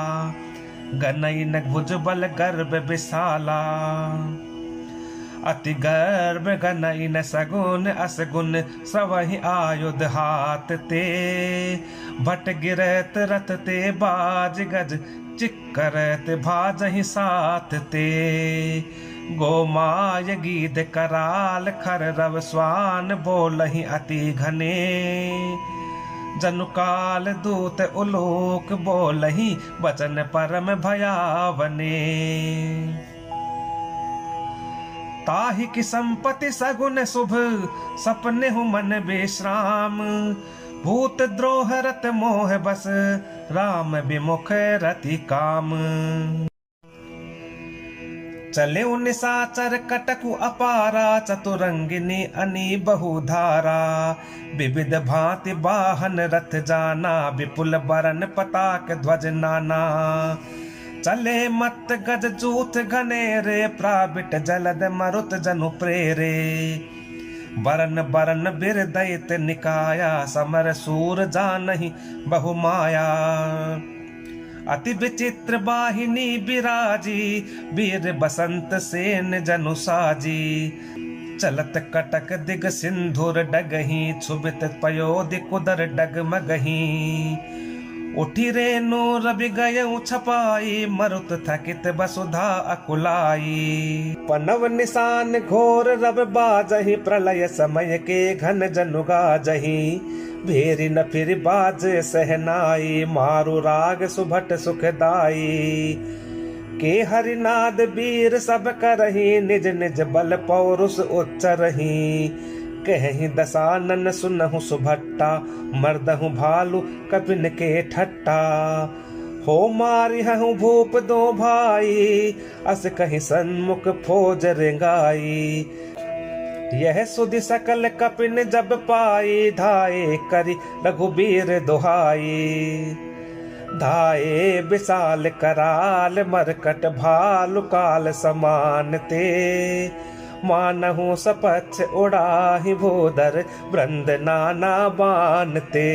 A: गनई न भुज बल गर्भ विशाला। अति गर्भ गनई न सगुन, असगुन सवहि आयुध हाथ ते। भट गिरत रथ ते बाज गज, चिक्करत भाजहि साथ ते। गोमाय गीत कराल, खर रव स्वान बोलहि अति घने। जनुकाल दूत उलोक, बोलहि वचन परम भयावने। ताहि की संपत्ति सगुन शुभ, सपने हु मन विश्राम। भूत द्रोह रत मोह बस, राम विमुख रति काम। चले निशाचर कटकु अपारा, चतुरंगिनी अनी बहुधारा। विविध भांति वाहन रथ जाना, विपुल बरन पताक ध्वज नाना। चले मत गज जूथ घनेरे, प्राबिट जलद मरुत जनु प्रेरे। बरन बरन बिर दैत निकाया, समर सूर जानहि बहु माया। अति विचित्र वाहिनी बिराजी, वीर बसंत सेन जनु साजी। चलत कटक दिग सिंधुर डगही, छुबित पयोधि कुदर डगमगही। उठी रेणु रवि गयउ छपाई, मरुत थकित वसुधा अकुलाई। पनव निशान घोर रव बाजहि, प्रलय समय के घन जनु गाजहि। भेरी न फिर बाज सहनाई, मारु राग सुभट सुखदाई। के हरिनाद वीर सब करही, निज निज बल पौरुष उच्चरही। कहीं दसानन सुनहु सुभट्टा, मर्दहु भालु कपिन के ठट्टा। हो मारिहु भूप दो भाई, अस कहीं सन्मुख फौज रेंगाई। यह सुधि सकल कपिन जब पाई, धाये करि रघुबीर दुहाई। धाये विशाल कराल, मरकट भालु काल समान ते। मानहु सपक्ष उड़ाहि भूधर, वृंद नाना बानते।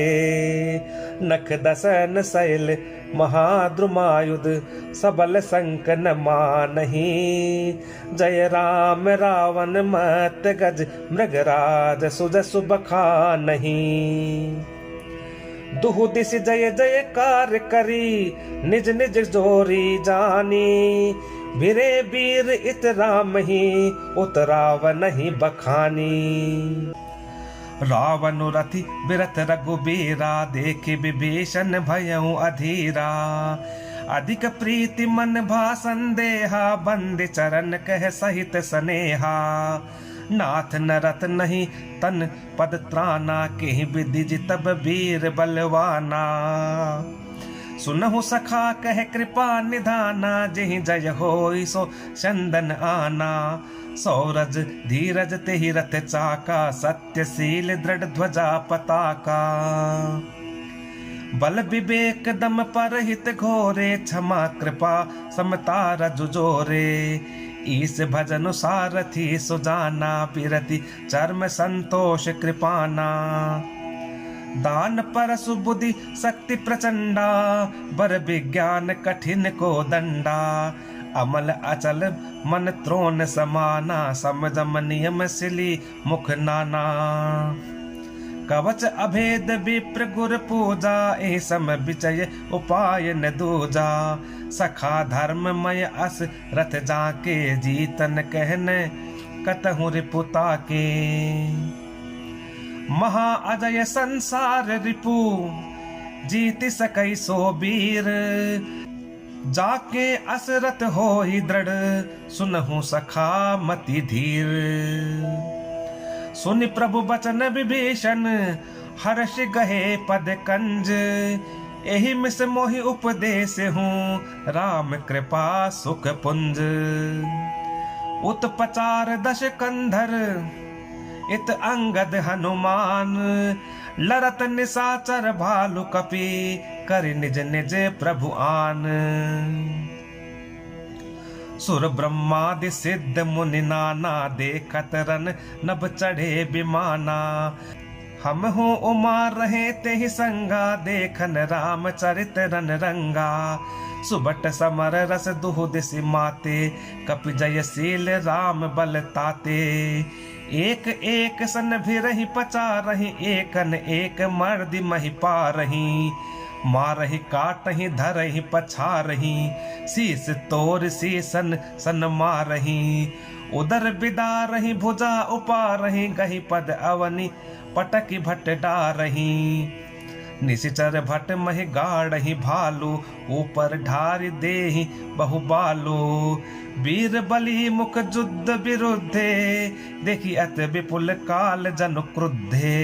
A: नख दसन शैल महाद्रुमायुध, सबल संक न मानहि। जय राम रावण मत गज, मृगराज सुजसु बखानहि। दुहु दिश जय जयकार करी, निज निज जोरी जानी। भिरे वीर इत राम ही, उतरावन ही बखानी। रावण रथि बिरथ रघुबीरा, देखि विभीषण भयउ अधीरा। अधिक प्रीति मन भा संदेहा, बंद चरण कह सहित स्नेहा। नाथ नरत नहीं तन पद त्राना, केहि विधि जितब वीर बलवाना। सुनहु सखा कह कृपा निधाना, जेहि जय होई सो चंदन आना। सौरज धीरज तेहि रथ चाका, सत्यशील दृढ़ ध्वजा पताका। बल विवेक दम परहित घोरे, क्षमा कृपा समता रजु जोरे। ईस भजन सारथी सुजाना, बिरति चर्म संतोष कृपाना। दान परसु बुद्धि शक्ति प्रचंडा, बर विज्ञान कठिन को दंडा। अमल अचल मन त्रोन समाना, समदम नियम सिली मुख नाना। कवच अभेद विप्र गुर पूजा, ए सम विचय उपाय न दूजा। सखा धर्ममय अस रथ जाके, जीतन कहन कतहु रिपुता के। महा अजय संसार रिपु, जीति सकई सो वीर। जाके असरत होई दृढ़, सुनहु सखा मति धीर। सुनि प्रभु बचन विभीषण, हर्ष गहे पद कंज। एहि मिस मोहि उपदेश हूँ, राम कृपा सुख पुंज। उत्पचार दश कंधर, इत अंगद हनुमान। लरत निशाचर भालु कपि, कर निज निज प्रभु आन। सुर ब्रह्मादि सिद्ध मुनि नाना, देखत रन नभ चढ़े विमाना। हम हो उमा रहे ते ही संगा, देखन राम चरित रन रंगा। सुबट समर रस दुहु दिसि माते, कपि जयशील राम बल ताते। एक एक सन भिरहि पचा रही, एकन एक मर्दि महि पारही। मारहि काटहि धरहि पछारहि, शीस तोर शीसन सन मारहि। उदर बिदारहि भुजा उपारहि, गहि पद अवनि पटकि भट डारहि। निशिचर भट महि गाढ़हि भालू, ऊपर ढारि देहि बहुबालू। वीर बलि मुख जुद्ध विरुद्धे, देखि अत विपुल काल जनु क्रुद्धे।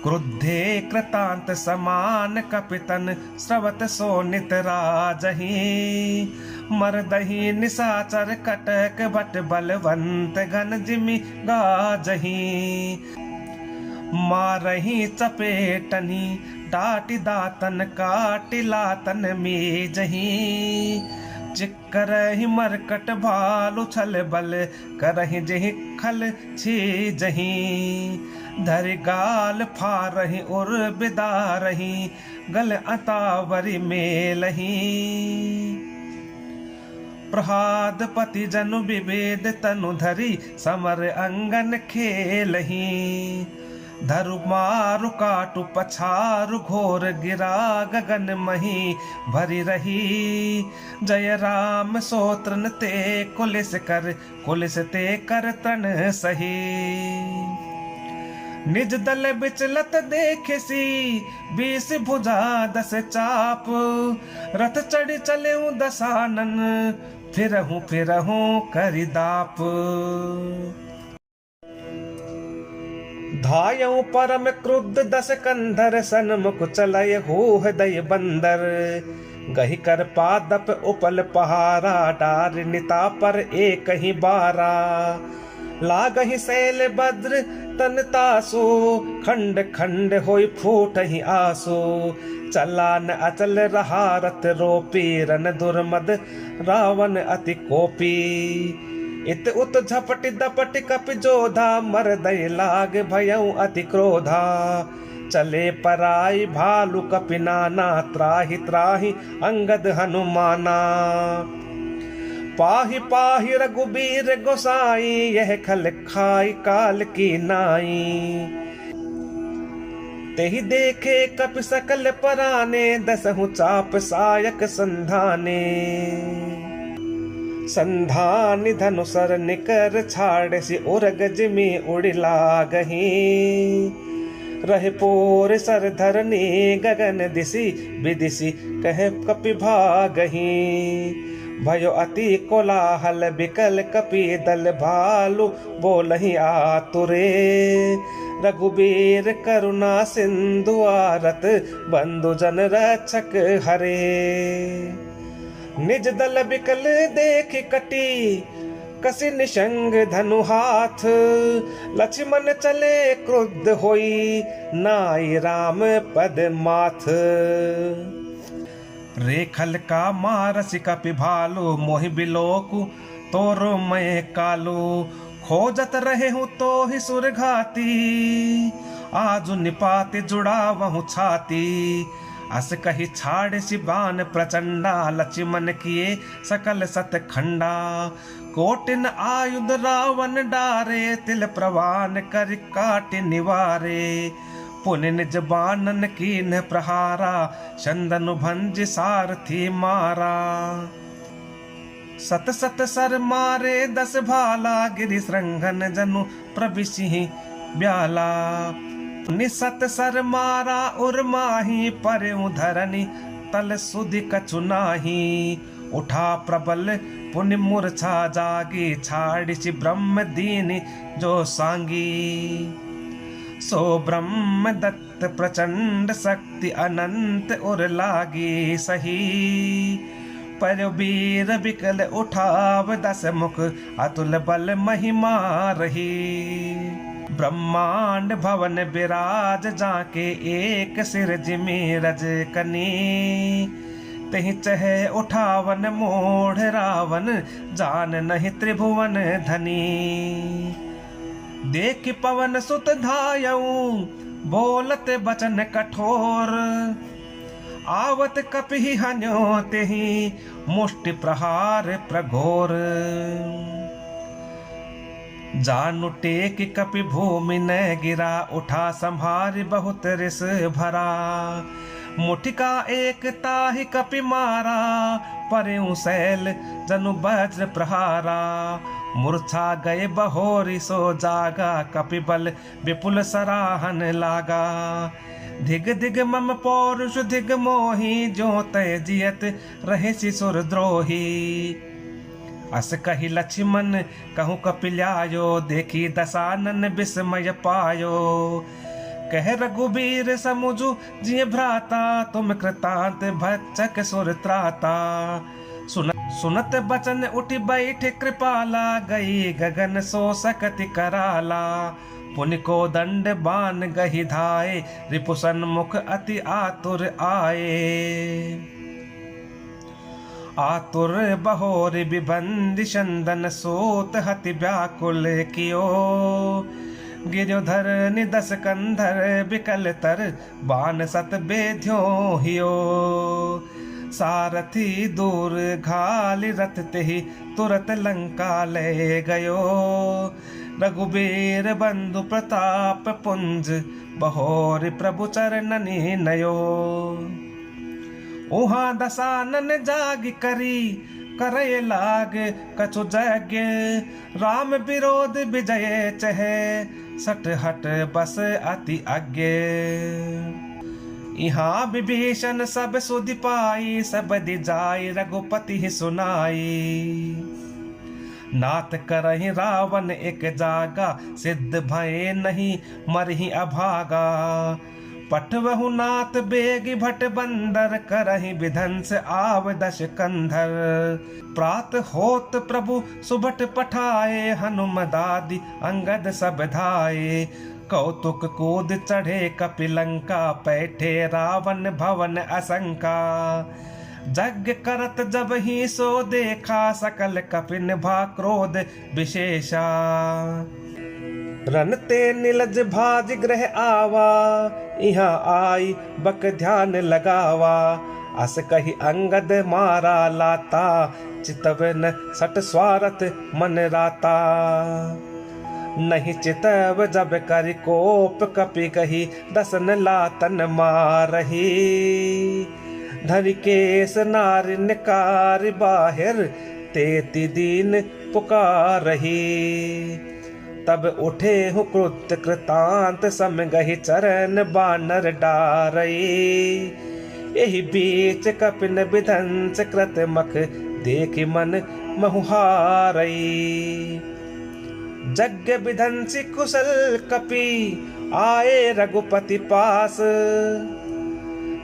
A: क्रुद्धे कृतांत समान कपितन, स्रवत सोनित राजहि। मरदहि निशाचर कटक भट, बलवंत घन जिमि गाजहि। मारहि चपेटनि डाटि दातन, काटि लातन मेजहि। चिक्करहि मरकट भालु, छल बल करहि जेहि खल छीजहि। धरि गाल फारहि उर बिदारहि, गल अतावरि मेलहि। प्रहाद पति जनु विभेद तनु धरि, समर अंगन खेलहि। धरु मारु काटु पछारु, घोर गिरा गगन मही भरी रही। जय राम सोत्रन ते कुलिस कर, कुलिस ते कर तन सही। निज दल बिचलत देखसी, 20 भुजा 10 चाप। रथ चढ़ चले दसानन, फिरहूं फिरहूं करिदाप। धायऊ परम क्रुद्ध 10 कंधर, सन्मुख चलय हो हृदय बंदर। गहि कर पादप उपल पहारा, डार निता पर एक ही बारा। लागहि शैल भद्र तन तासो, खंड खंड होई फूट ही आसो। चला न अचल रहा रथ रोपी, रन दुर्मद रावण अति कोपी। इत उत झपटि दपटि कपि जोधा, मरदय लाग भयउ अति क्रोधा। चले पराई भालु कपि नाना, त्राहि त्राहि अंगद हनुमाना। पाहि पाहि रघुबीर गोसाई, यह खल खाई काल की नाई। तेहि देखे कपि सकल पराने, 10 चाप सायक संधाने। संधानि धनुसर निकर छाड़, सी उरग जिमि उड़ि लागहि। रहे पोर सर धरनी गगन दिशि, विदिशि कह कपि भागहि। भयो अति कोलाहल बिकल कपि दल, भालु बोलहि आतुरे। रघुबीर करुणा सिंधु आरत, बंधु जन रक्षक हरे। निज दल बिकल देख कटी, कसी निशंग धनु हाथ। लक्ष्मण चले क्रुद्ध होई, नाई राम पद माथ। रेखल का मारसी कपि भालू मोहि बिलोकु तोरो मैं कालू खोजत रहे हूँ तो ही सुरघाती आजु निपाति जुड़ावहु छाती अस कही छाड़ शिबान प्रचंडा लक्ष्मण किए सकल सत खंडा कोटिन आयुध रावण डारे तिल प्रवान कर काट निवारे पुनि निज बानन कीन प्रहारा चंदनु भंज सारथी मारा सत सत सर मारे 10 भाला गिरि श्रृंघन जनु प्रभिसिहि ब्याला निसत सर मारा उर माही पर धरनी तल सुधि कछु नाही उठा प्रबल पुनि मूर्छा जागी छाड़िछि ब्रह्म दीन जो सांगी सो ब्रह्म दत्त प्रचंड शक्ति अनंत उर लागी सही पर वीर बिकल उठाव 10 मुख अतुल बल महिमा रही ब्रह्मांड भवन विराज जाके एक सिर जिमी रज कनी तहि चहे उठावन मोढ़ रावण जान नहीं त्रिभुवन धनी देख पवन सुत धायऊ बोलत बचन कठोर आवत कपि हन्यो तेहि मुष्टि प्रहार प्रघोर जानु टेक कपि भूमि न गिरा उठा संभार बहुत रिस भरा मुठिका एक ताहि कपि मारा पर्यु शैल जनु वज्र प्रहारा मूर्छा गए बहोरी सो जागा कपि बल विपुल सराहन लागा धिग धिग मम पौरुष धिग मोही जो तय जियत रहे सिसुर द्रोही अस कही लक्ष्मण कहूँ कपिल्यायो देखी दशानन विस्मय पायो कह रघुबीर समुझु जिय भ्राता तुम कृतांत भक्षक सुर त्राता सुनत बचन उठी बैठ कृपाला गई गगन सो सकति कराला पुनि को दंड बान गही धाये रिपुसन मुख अति आतुर आए आतुर बहोर बिबंद चंदन सोत हति व्याकुल कियो गिरोधर निदस कंधर बिकल तर बान सत बेध्यो हियो सारथी दूर घाली रथ तेहि तुरत लंका ले गयो रघुबीर बंधु प्रताप पुंज बहोर प्रभु चरणनि नयो उहाँ दशानन जाग करी करे लाग कछु यज्ञ राम विरोध विजय चहे सट हट बस अति अज्ञ यहाँ विभीषण सब सुधि पाई सब जाय रघुपति सुनाई नाथ करहि रावण एक जागा सिद्ध भय नहीं मरहि अभागा पठवहु नाथ बेग भट बंदर करहि विधंस आव 10 कंधर प्रात होत प्रभु सुबट पठाए हनुम दादि अंगद सब धाये कौतुक कूद चढ़े कपिलंका पैठे रावण भवन असंका जग करत जब ही सो देखा सकल कपिन भा क्रोध विशेषा रनते निलज भाज ग्रह आवा यहाँ आई बक ध्यान लगावा अस कही अंगद मारा लाता चितवन सट स्वारथ मन राता नहीं चितव जब कर कोप कपि कही दसन लातन मारही धरि केस नारि निकार बाहिर तेति दीन पुकारही तब उठे हूँ कृत कृतांत सम गही चरण बानर डारई यही बीच कपिन विधंस कृत मख देखि मन महुहारई जग विधंसी कुशल कपि आए रघुपति पास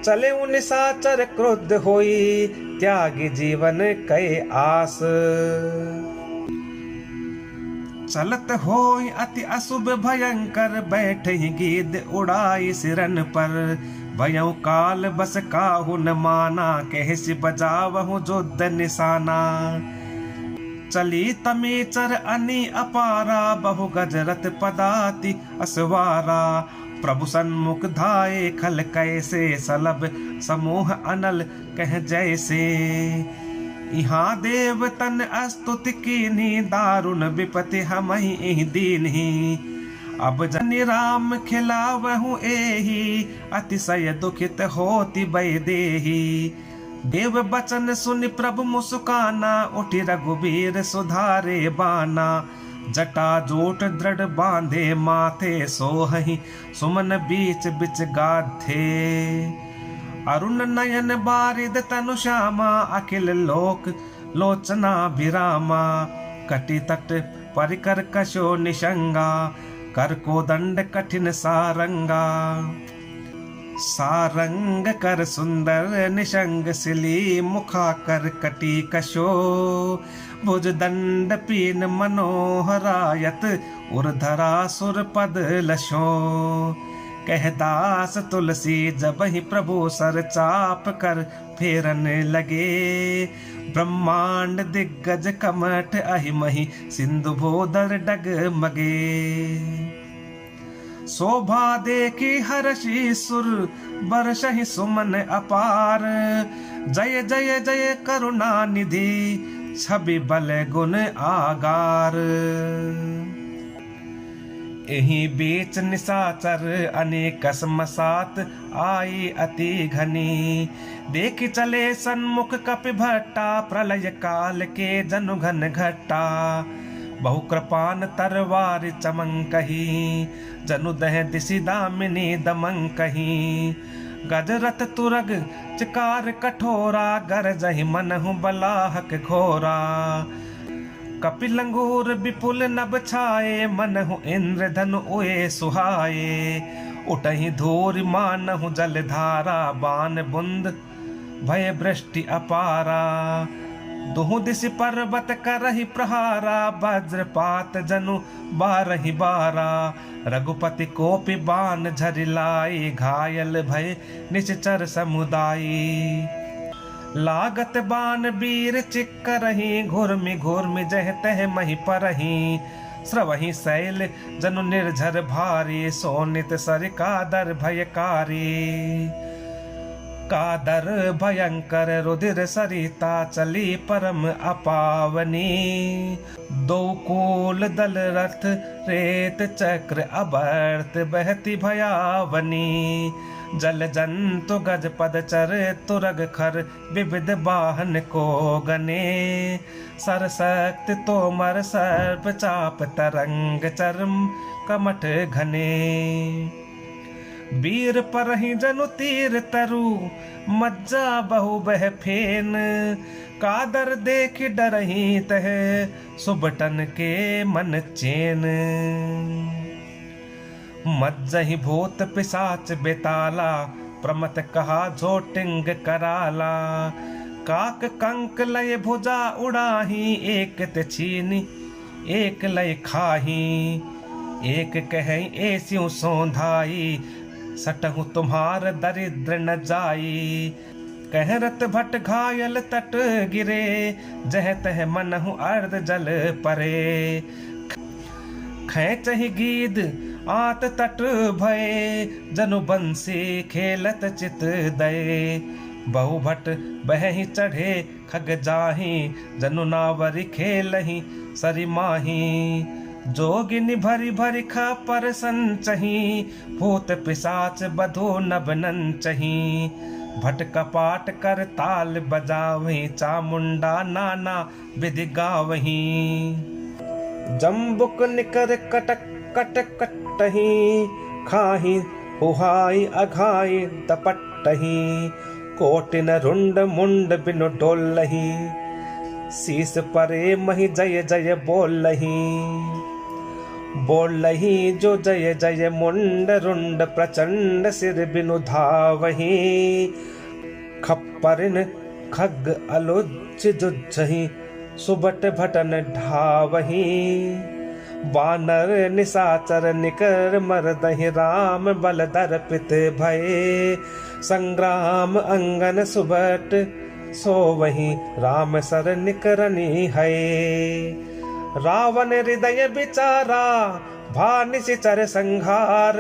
A: चले उन साचर क्रुद्ध होई त्यागी जीवन कई आस चलत होई अति अशुभ भयंकर बैठ ही गीद उड़ाई सिरन पर भयउ काल बस काहू न माना, कहसि बजावहु जुद्ध निशाना। चली तमेचर अनि अपारा, बहु गजरत पदाति असवारा। प्रभु सन्मुख धाये खल कैसे, सलभ समूह अनल कह जैसे। यहाँ देवतन अस्तुति कीन्ही, दारुण विपति हमहि दीन्ही। अब जनि राम खिलावहु एही, अतिशय दुखित होति वैदेही। देव बचन सुनि प्रभु मुस्काना, उठि रघुबीर सुधारे बाना। जटा जोट दृढ़ बांधे माथे, सोहहि सुमन बीच बिच गाधे। अरुण नयन बारिद तनु श्यामा, अखिल लोक लोचना विरामा। कटि तट परिकर कशो निशंगा, कर को दंड कठिन सारंगा। सारंग कर सुंदर निशंग सिली, मुखा कर कटी कशो। भुज दंड पीन मनोहरायत, उर्धरा सुर पद लशो। कह दास तुलसी जबहि प्रभु सर चाप कर फेरन लगे। ब्रह्मांड दिग्गज कमठ अहिमहि, सिंधु भोदर डगमगे। शोभा देखी हर्षि सुर, बरसहि सुमन अपार। जय जय जय करुणा निधि, छवि बल गुण आगार। एहि बीच निशाचर अनेक समसात, आई अति घनी। देख चले सन्मुख कपि भट्टा, प्रलय काल के जनु घन घट्टा। बहु कृपान तरवार चमंकही, जनु दह दिशि दामिनी दमंकही। गजरथ तुरग चिकार कठोरा, गरजहि मनहु बलाहक घोरा। कपिलंगूर विपुल नभ छाए, मनहु इंद्र धनु उए सुहाए। उठहि धूरि मानहु जल धारा, बान बुंद भय वृष्टि अपारा। दुहु दिशि पर्वत करहि प्रहारा, वज्रपात जनु बारहि बारा। रघुपति कोपि बाण झरिलाई, घायल भय निश्चर समुदायी। लागत बाण वीर चिक्करहि, घुर्मि घुर्मि जह तह महि परहि। स्रवहि शैल जनु निर्झर भारी, सोनित सर कादर भयकारी। कादर भयंकर रुधिर सरिता, चली परम अपावनी। दो कूल दल रथ रेत चक्र अभर्त, बहती भयावनी। जल जंतु गज पद चर, तुरग खर विविध वाहन को गने। सरसक्त तोमर सर्प चाप, तरंग चरम कमठ घने। वीर परहि जनु तीर तरु, मज्जा बहु बह फेन। कादर देख डरहि तह, सुबटन के मन चैन। मज्जहि भूत पिशाच बेताला, प्रमत कहा झोटिंग कराला। काक कंक लय भुजा उड़ाही, एक ते छीनि एक लय खाही। एक कहि ऐस्यूं सौंधाई, सटहु तुम्हार दरिद्र न जाई। कहरत भट घायल तट गिरे, जह तह मनहु अर्ध जल परे। खैचहि गीद आत तट भय, जनु बंसी खेलत चित दये। बहु भट बहहि चढ़े खग जाहि, जनु नावरि खेलहि सरि माही। जोगिनी भरी भरी खपर संचही, भूत पिशाच बधो नभ नंचही। भट कपाट कर ताल बजावही, चामुंडा नाना विधि गावही। जम्बुक निकर कटक कटक कटही, खाही हुहाई अघाई तपटही। कोटिन रुंड मुंड बिनु डोलही, शीस परे मही जय जय बोलही। बोलही जो जय जय मुंड रुंड, प्रचंड सिर बिनु धावही। खप्परिन खग अलुज जुज्जही, सुबट भटन ढावही। वानर निशाचर निकर मरदहि राम बल दर्पित भये। संग्राम अंगन सुबट सो वही राम सर निकरनी है। रावण हृदय बिचारा भानिशर संघार।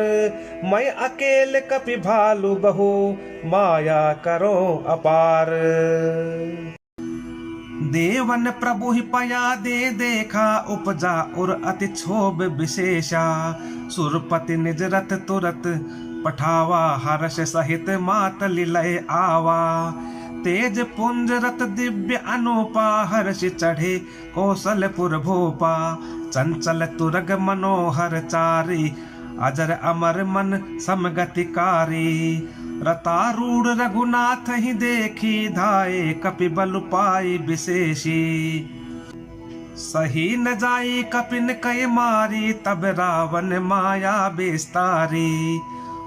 A: मैं अकेले कपि भालु बहु माया करो अपार। देवन प्रभु ही पया दे देखा उपजा और अति क्षोभ विशेषा। सुरपति निज रथ तुरत पठावा हर्ष सहित मातल लय आवा। तेज पुंज रथ दिव्य अनूपा हर्ष चढ़े कौशलपुर भूपा। चंचल तुरग मनोहर चारी अजर अमर मन समगतिकारी। रतारूढ़ रघुनाथ ही देखी धाये कपि बल पाई विशेषी। सही न जाई कपिन कय मारी तब रावण माया बेस्तारी।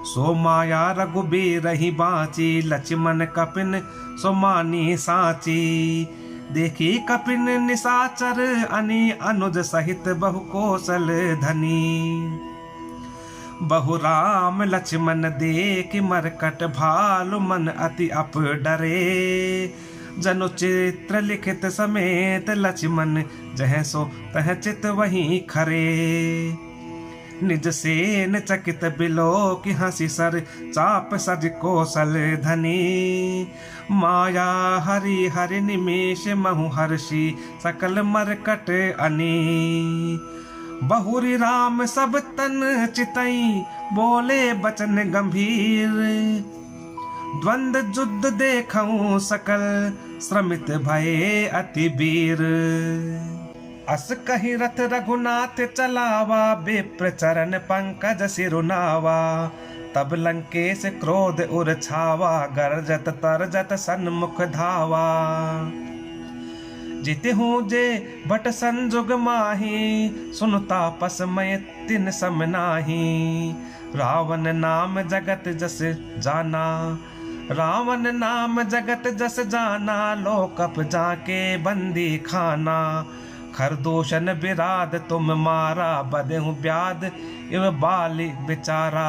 A: सो माया रघुबीर ही बाची लक्ष्मण कपिन सो मानी साची। देखी कपिन निशाचर अनी अनुज सहित बहु कौशल धनी। बहु राम लक्ष्मण देख मरकट भालु मन अति अप डरे। जनु चित्र लिखित समेत लक्ष्मण जह सो तह चित वही खरे। निज सेन चकित बिलो की हंसी सर चाप सज कौशल धनी। माया हरि हरि निमेष महु हर्षि सकल मरकट अनी। बहुरी राम सब तन चितई बोले बचन गंभीर। द्वंद जुद्ध देखऊं सकल श्रमित भये अति वीर। अस कहि रथ रघुनाथ चलावा विप्र चरण पंकज सिरुनावा। तब लंकेश क्रोध उर छावा गरजत तरजत सन्मुख धावा। जिते हूँ जे भट संजुग माही सुनता पस मय तिन सम नाही। रावण नाम जगत जस जाना रावण नाम जगत जस जाना। लोकप जाके बंदी खाना खरदूषण विराद तुम मारा। बदहु ब्याद इव बाली बिचारा।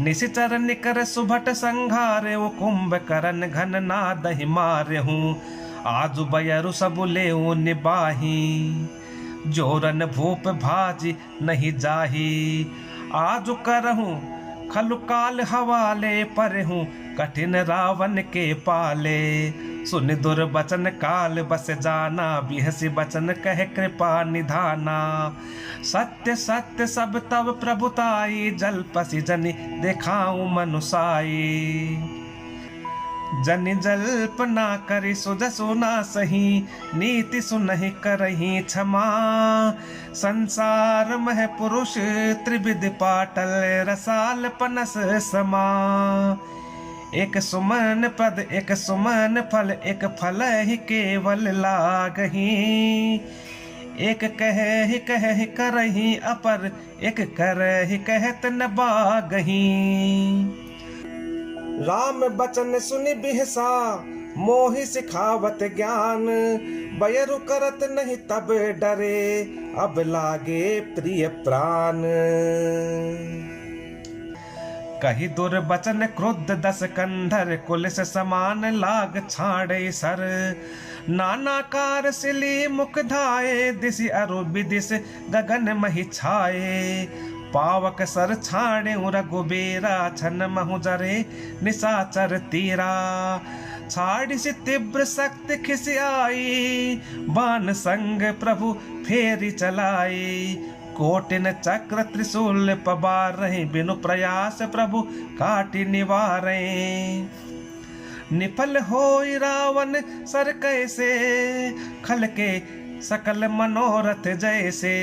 A: निशिचर निकर सुभट संघारे वो कुंभ करन घन नाद ही मारे हूँ। आजु बयरु सब लेऊ निबाही जोरन भूप भाजी नहीं जाही। आजु करहूँ खलु काल हवाले पर हूँ कठिन रावण के पाले। सुन दुर्बचन काल बस जाना बिहसी बचन कह कृपा निधाना। सत्य सत्य सब तब प्रभुताई जल पसी जनि देखाऊं मनुसाई। जन जल्प ना करी सुजसु ना सही नीति सुनहि करही क्षमा। संसार मह पुरुष त्रिविध पाटल रसाल पनस समा। एक सुमन पद एक सुमन फल एक फल ही केवल लागही। एक कह ही करही अपर एक कर ही कहत न बागही। राम बचन सुनि बिहसा मोहि सिखावत ज्ञान। बयरु करत नहीं तब डरे अब लागे प्रिय प्राण। कही दुर्बचन क्रुद्ध दस कंधर कुलिस समान लाग छाड़े सर। नानाकार सिली मुख धाये दिशि अरु विदिश गगन महि छाये। पावक सर छाड़े रघुबीरा छन महु जरे निशाचर तीरा। छाड़ी सी तीव्र शक्ति खिसियाई बाण संग प्रभु फेरी चलाई। कोटिन चक्र त्रिशूल पबार रहे बिनु प्रयास प्रभु काटि निवारे। निफल होई रावण सर कैसे खल के सकल मनोरथ जैसे।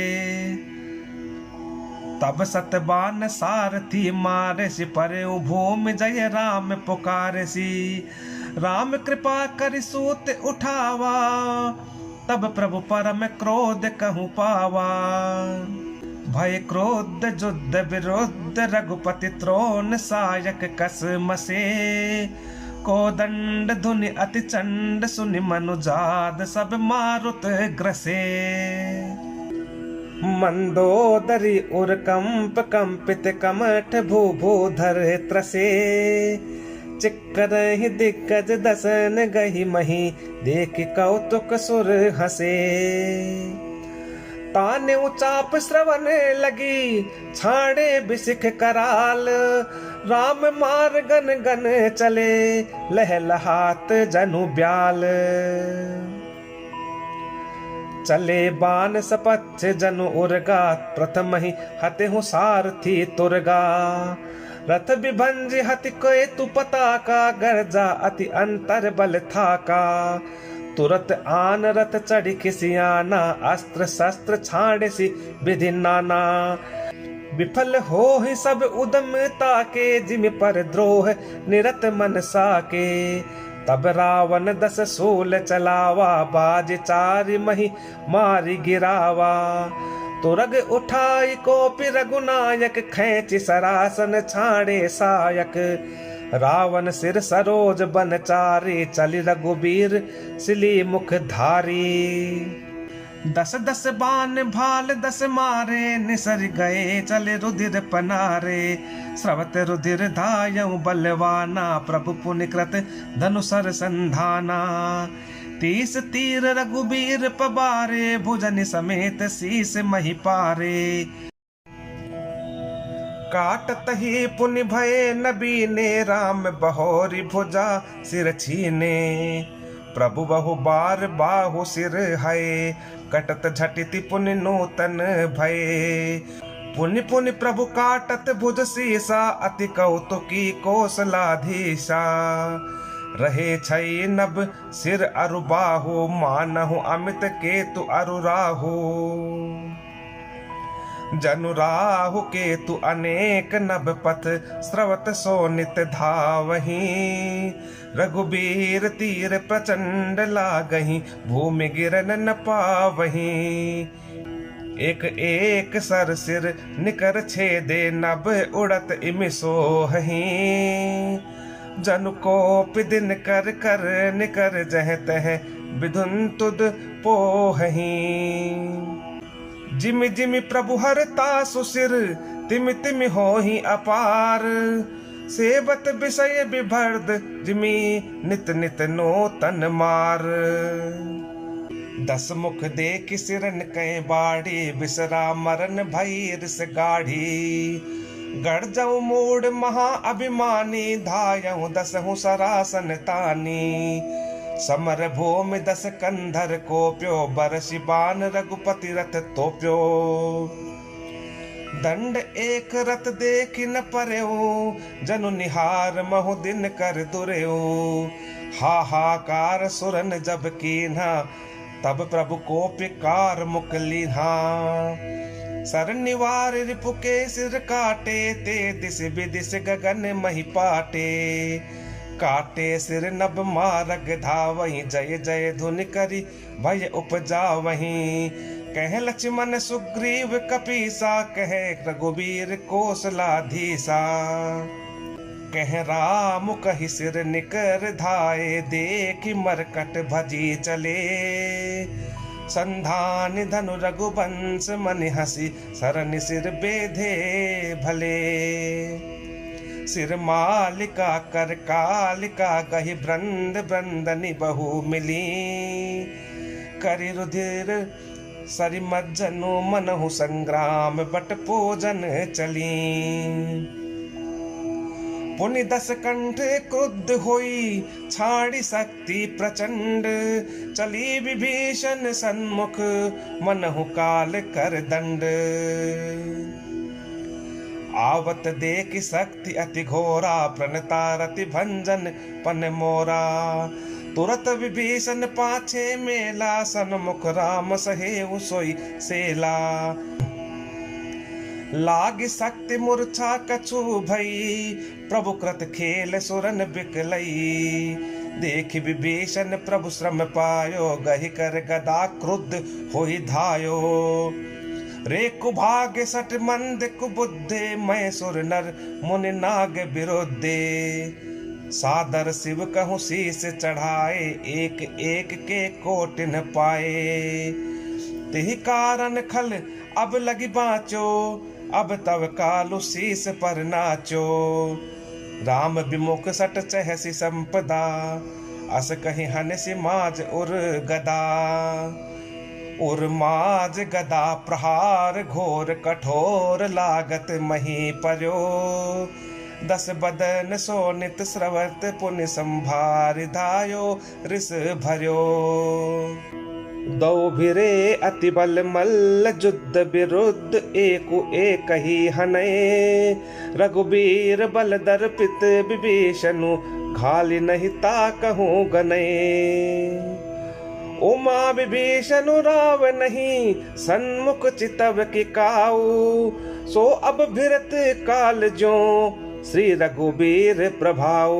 A: तब सतबान सारथी मारे सि परे भूमि जय राम पुकारे सी। राम कृपा कर सूत उठावा तब प्रभु परम क्रोध कहूँ पावा। भय क्रोध युद्ध विरुद्ध रघुपति त्रोण सायक कस मसे। कोदंड धुनि अति चंड सुनि मनुजाद सब मारुत ग्रसे। मंदोदरी उर कंप कंपित कमठ भूभूधर त्रसे चिक्कर ही दिग्गज दसन गही मही देख कौतुक सुर हसे ताने उचाप श्रवण लगी छाड़े बिसिख कराल राम मार गन गन चले लहलहात जनु ब्याल चले बान सपच्छ जनु उर्गा प्रथम ही हते हूँ सारथी तुर्गा रथ बिभंज हति कोय तु पताका गर्जा अति अंतर बल था का तुरत आन रथ चढ़ी खिसियाना अस्त्र शस्त्र छाड़े सी विधि नाना विफल हो ही सब उदम ताके जिम पर द्रोह निरत मन साके तब रावण 10 सूल चलावा बाज 4 मही मारी गिरावा तुरग उठाई कोपि रघुनायक खैंच सरासन छाड़े सायक रावण सिर सरोज बन चारे चली रघुबीर सिली मुख धारी 10 बान भाल 10 मारे निसर गए चले रुधिर पनारे स्रवत रुधिर धायऊ बलवाना प्रभु पुण्य कृत धनुसर संधाना 30 तीर रघुबीर पबारे भुजन समेत शीस मही पारे काटत ही पुनि भये नबी ने राम बहोरी भुजा सिर छीने प्रभु बहु बार बाहु सिर है कटत झटिति पुनि नूतन भये पुनि पुनि प्रभु काटत भुज सीसा अति कौतुकी कौशलाधीशा रहे छई नभ सिर अरु बाहु मानहु अमित केतु अरु राहु जनु राहु केतु अनेक नभ पथ स्रवत सोनित धावही रघुबीर तीर प्रचंड लागही भूमि गिरन न पावही एक एक सर सिर निकर छेदे नभ उड़त इमि सोहही जनु को पिदिन कर कर निकर जह तह विधुन तुद पोहही जिमि जिमि प्रभु हरता सुसिर तिमि तिमि होहि अपार सेवत विषय विभर्द जिमि नित नित नूतन मार 10 मुख देख सिरन कह बाड़ी बिसरा मरन भैर से गाढ़ी गढ़ जाऊं मूड महा अभिमानी धायऊं 10 सरासन तानी समर भूमि 10 कंधर को प्यो बरसि बान रघुपति रथ तोप्यो दंड एक रथ देख न पर्यो जनु निहार महु दिन कर दुर्यो हाहाकार सुरन जब कीन्हा तब प्रभु को पिकार मुख लीन्हा सर निवार रिपु के सिर काटे ते दिस बिदिस गगन मही पाटे काटे सिर नभ मारग धावही जय जय धुनि करी भय उपजावही कह लक्ष्मण सुग्रीव कपीसा कह रघुबीर कौशलाधीसा कह राम कहि सिर निकर धाये देखि मरकट भजी चले संधान धनु रघुवंश मन हसी सरन सिर बेधे भले सिर मालिका कर कालिका कही ब्रंद ब्रंदनी बहु मिली करि रुधिर सरि मज्जनु मनहु संग्राम बट पूजन चली पुनि 10 कंठ क्रुद्ध होई छाड़ी शक्ति प्रचंड चली विभीषण सन्मुख मनहु काल कर दंड आवत देख शक्ति अति घोरा प्रणता रति भंजन पन मोरा तुरत विभीषण पाछे मेला सन्मुख राम सहेउ सोई सेला लाग शक्ति मूर्छा कछु भई प्रभु कृत खेल सुरन बिकलई देख विभीषण प्रभु श्रम पायो गहि कर गदा क्रुद्ध होई धायो रे कुभाग्य सट मंद कुबुद्धे मैं सुर नर मुनि नाग विरोधे सादर शिव कहूँ शीस चढ़ाए एक एक के कोट न पाए तेहि कारण खल अब लगी बाँचो, अब तव कालु शीस पर नाचो। राम विमुख सट चहसी संपदा, अस कहीं हनसी माज उर गदा। उर माज गदा प्रहार घोर कठोर, लागत मही पर्यो। 10 बदन सोनित स्रवत पुनि संभार, धायो रिस भर्यो। दो भिरे अति बल मल्ल, जुद्ध विरुद्ध एकु एक ही हनये। रघुबीर बल दर्पित विभीषणु, घाली नहीं ताकहूँ गनये। उमा विभीषणु राव नहीं, सन्मुख चितव की काऊ। सो अब भिरत काल जो, श्री रघुबीर प्रभाऊ।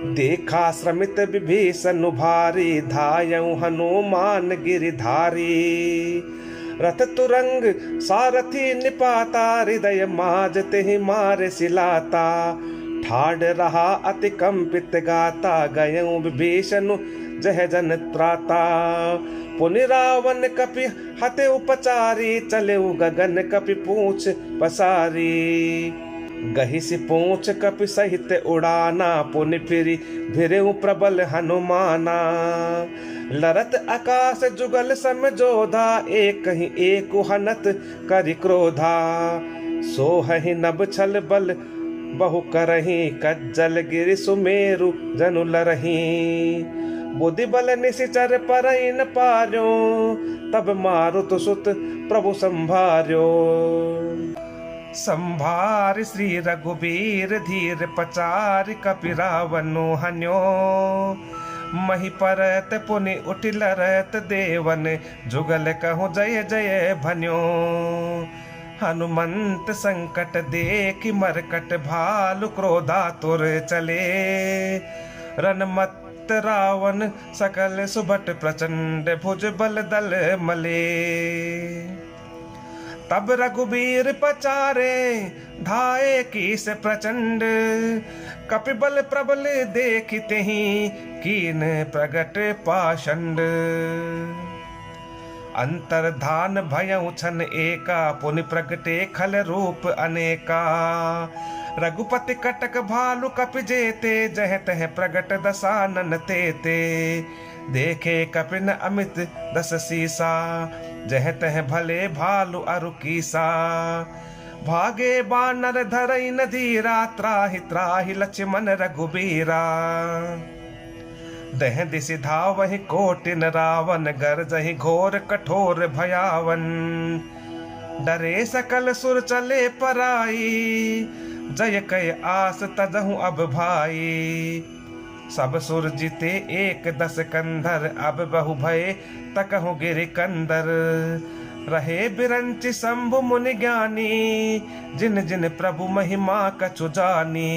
A: देखा श्रमित विभीषण भारी, धायऊ हनुमान गिरिधारी। रथ तुरंग सारथी निपाता, हृदय माज तेहि मार सिलाता। ठाड़ रहा अति कंपित गाता, गयऊ विभीषण जह जन त्राता। पुनि रावण कपि हते उपचारी, चले गगन कपि पूछ पसारी। गही सी पूछ कपि सहित उड़ाना, पुनि फिरी भिरेऊ प्रबल हनुमाना। लरत आकाश जुगल सम जोधा, एक ही एक हनत करि क्रोधा। सोहहि नभ छल बल बहु करही, कज्जल गिरि सुमेरु जनु लरही। बुद्धि बल निशिचर परई न पार्यो, तब मारुत सुत प्रभु संभार्यो। संभार श्री रघुबीर धीर पचार, कपि रावणु हन्यो। मही परत पुनि उठि लरत, देवन जुगल कहूँ जय जय भन्यो। हनुमंत संकट देखि मरकट भालु, क्रोधातुर चले। रनमत्त रावण सकल सुभट प्रचंड, भुज बल दल मले। तब रघुबीर पचारे, धाये कीस प्रचंड। कपि बल प्रबल देखते ही, कीन प्रगट पाषंड। अंतर्धान भयउ छन एका, पुनि प्रगटे खल रूप अनेका। रघुपति कटक भालु कपि जेते, जह तह प्रगट दसानन तेते। देखे कपिन अमित 10 सीसा, जह तह भले भालु अरु कीसा। भागे बानर धरई न धीरा, त्राहि त्राहि लक्ष्मण रघुबीरा। दह दिशि धावहि कोटिन रावण, गरजहि घोर कठोर भयावन। डरे सकल सुर चले पराई, जय कय आस तजहु अब भाई। सब सुर जीते 1 कंधर, अब बहु भय तकहु गिरि कंदर। रहे बिरंचि शंभु मुनि ज्ञानी, जिन जिन प्रभु महिमा कछु जानी।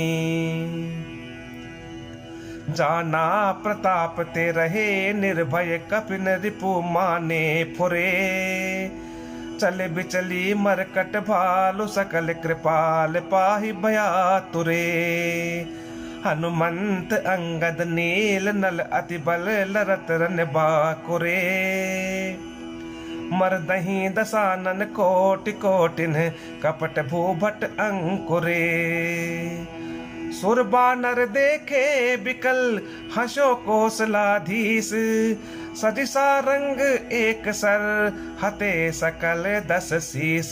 A: जाना प्रताप ते रहे निर्भय, कपिन रिपु माने फुरे। चले बिचली मरकट भालु, सकल कृपाल पाहि भया तुरे। हनुमंत अंगद नील नल, अति बल लरत रन बाकुरे। मरदही दसानन कोटि कोटिन, कपट भूभट अंकुरे। सुर बानर देखे बिकल, हंसो कौशलाधीश। सजिसा रंग एक सर, हते सकल 10 शीस।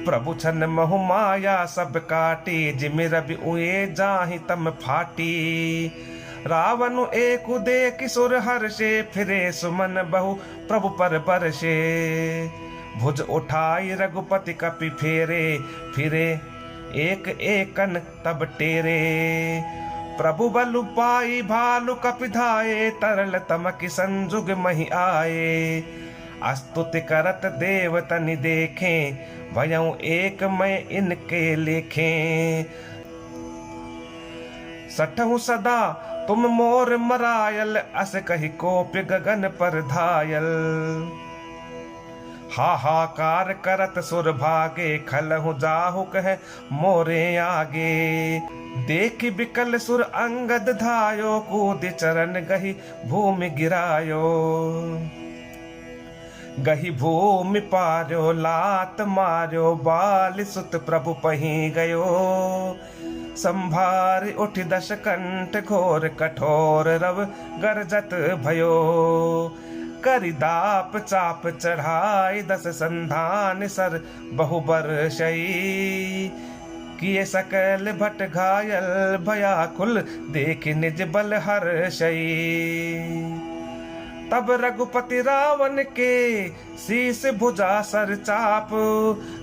A: प्रभु छन महु माया सब काटी, जिमि रवि उए जाहि तम फाटी। रावण एकु देखि सुर हर्षे, फिरे सुमन बहु प्रभु पर बरसे। भुज उठाई रघुपति कपि फेरे, फिरे एक एकन तब टेरे। प्रभु बलु पाई भालु कपि धाये, तरल तमकि संजुग महि आए। स्तुति करत देव तनि देखे, भयउ एक मैं इनके लेखे। सठहु सदा तुम मोर मरायल, अस कहि कोप्य गगन पर धायल। हाहाकार करत सुर भागे, खलहु जाहु कह मोरे आगे। देखि बिकल सुर अंगद धायो, कूद चरण गही भूमि गिरायो। गही भूमि पार्यो, लात मार्यो, बाल सुत प्रभु पही गयो। संभार उठ दश कंठ, घोर कठोर रव गरजत भयो। करि दाप चाप चढ़ाई, दस संधान सर बहु बरसई। किए सकल भट घायल, भयाकुल देख निज बल हर्षई। तब रघुपति रावण के शीस भुजा सर चाप,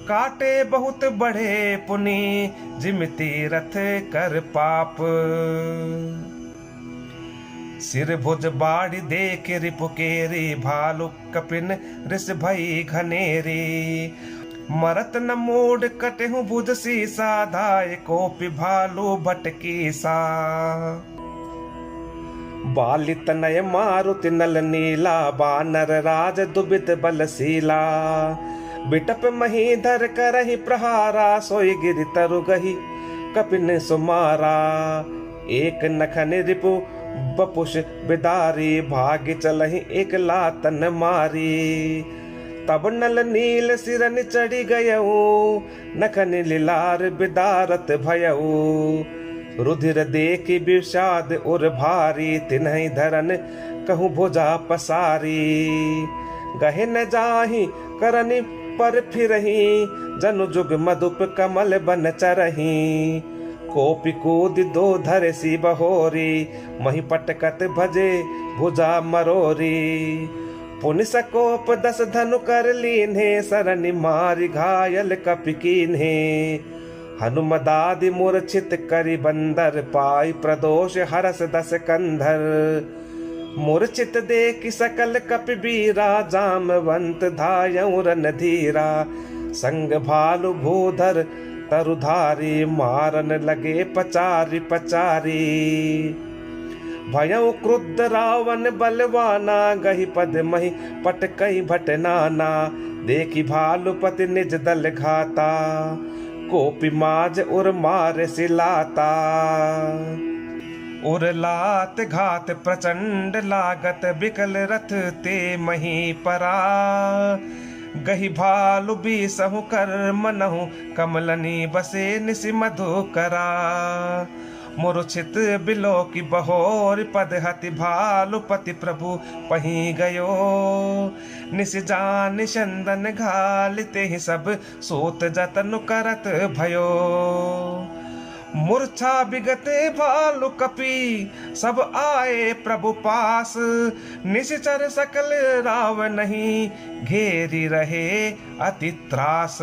A: काटे बहुत बड़े पुनि जिम तीरथ कर पाप। सिर भुज बाढ़ देख रिपु केरी, भालु कपिन रिस भई घनेरी। मरत न मूड कटहु भुज सीसा, धाय कोपि भालु भटकी सा। बालित नय मारुति नल नीला, बानर राज दुबित बलशीला। बिटप महीधर करहि प्रहारा, सोई गिरि तरु गही कपिन सुमारा। एक नखन रिपु बपुष बिदारी, भाग्य चलहि एक लातन मारी। तब नल नील सिरन चढ़ी गयऊ, नखन लीलार बिदारत भयऊ। रुधिर देखि विषाद उर भारी, तिन्हि धरन कहूँ भुजा पसारी। गहे न जाहि करनि पर फिरही, जनु जुग मधुप कमल बन चरही। कोपि कूद दो धर सी बहोरी, मही पटकत भजे भुजा मरोरी। पुनि सकोप दस धनु कर लीन्हे, सरनि मारि घायल कपि कीन्हे। हनुमदादि मूर्छित करि बंदर, पाई प्रदोष हरस दस कंधर। मूर्छित देखि सकल कपि बीरा, जामवंत धायऊ रन धीरा। संग भालु भूधर तरुधारी, मारन लगे पचारी पचारी। भयऊ क्रुद्ध रावण बलवाना, गही पद मही पटकई भट नाना। देखि भालुपति निज दल घाता, कोपि माज उर मार सिलाता। उर लात घात प्रचंड लागत, बिकल रथ ते मही परा। गही भालु बीसहु कर मनहु, कमलनी बसे निसि मधुकरा। मूर्छित बिलो की बहोर, पद हति भालुपति प्रभु पही गयो। निस जान चंदन घालिते ही सब, सूत जतन करत भयो। मूर्छा बिगते भालु कपि, सब आए प्रभु पास। निश्चर सकल राव नहीं, घेरी रहे अति त्रास।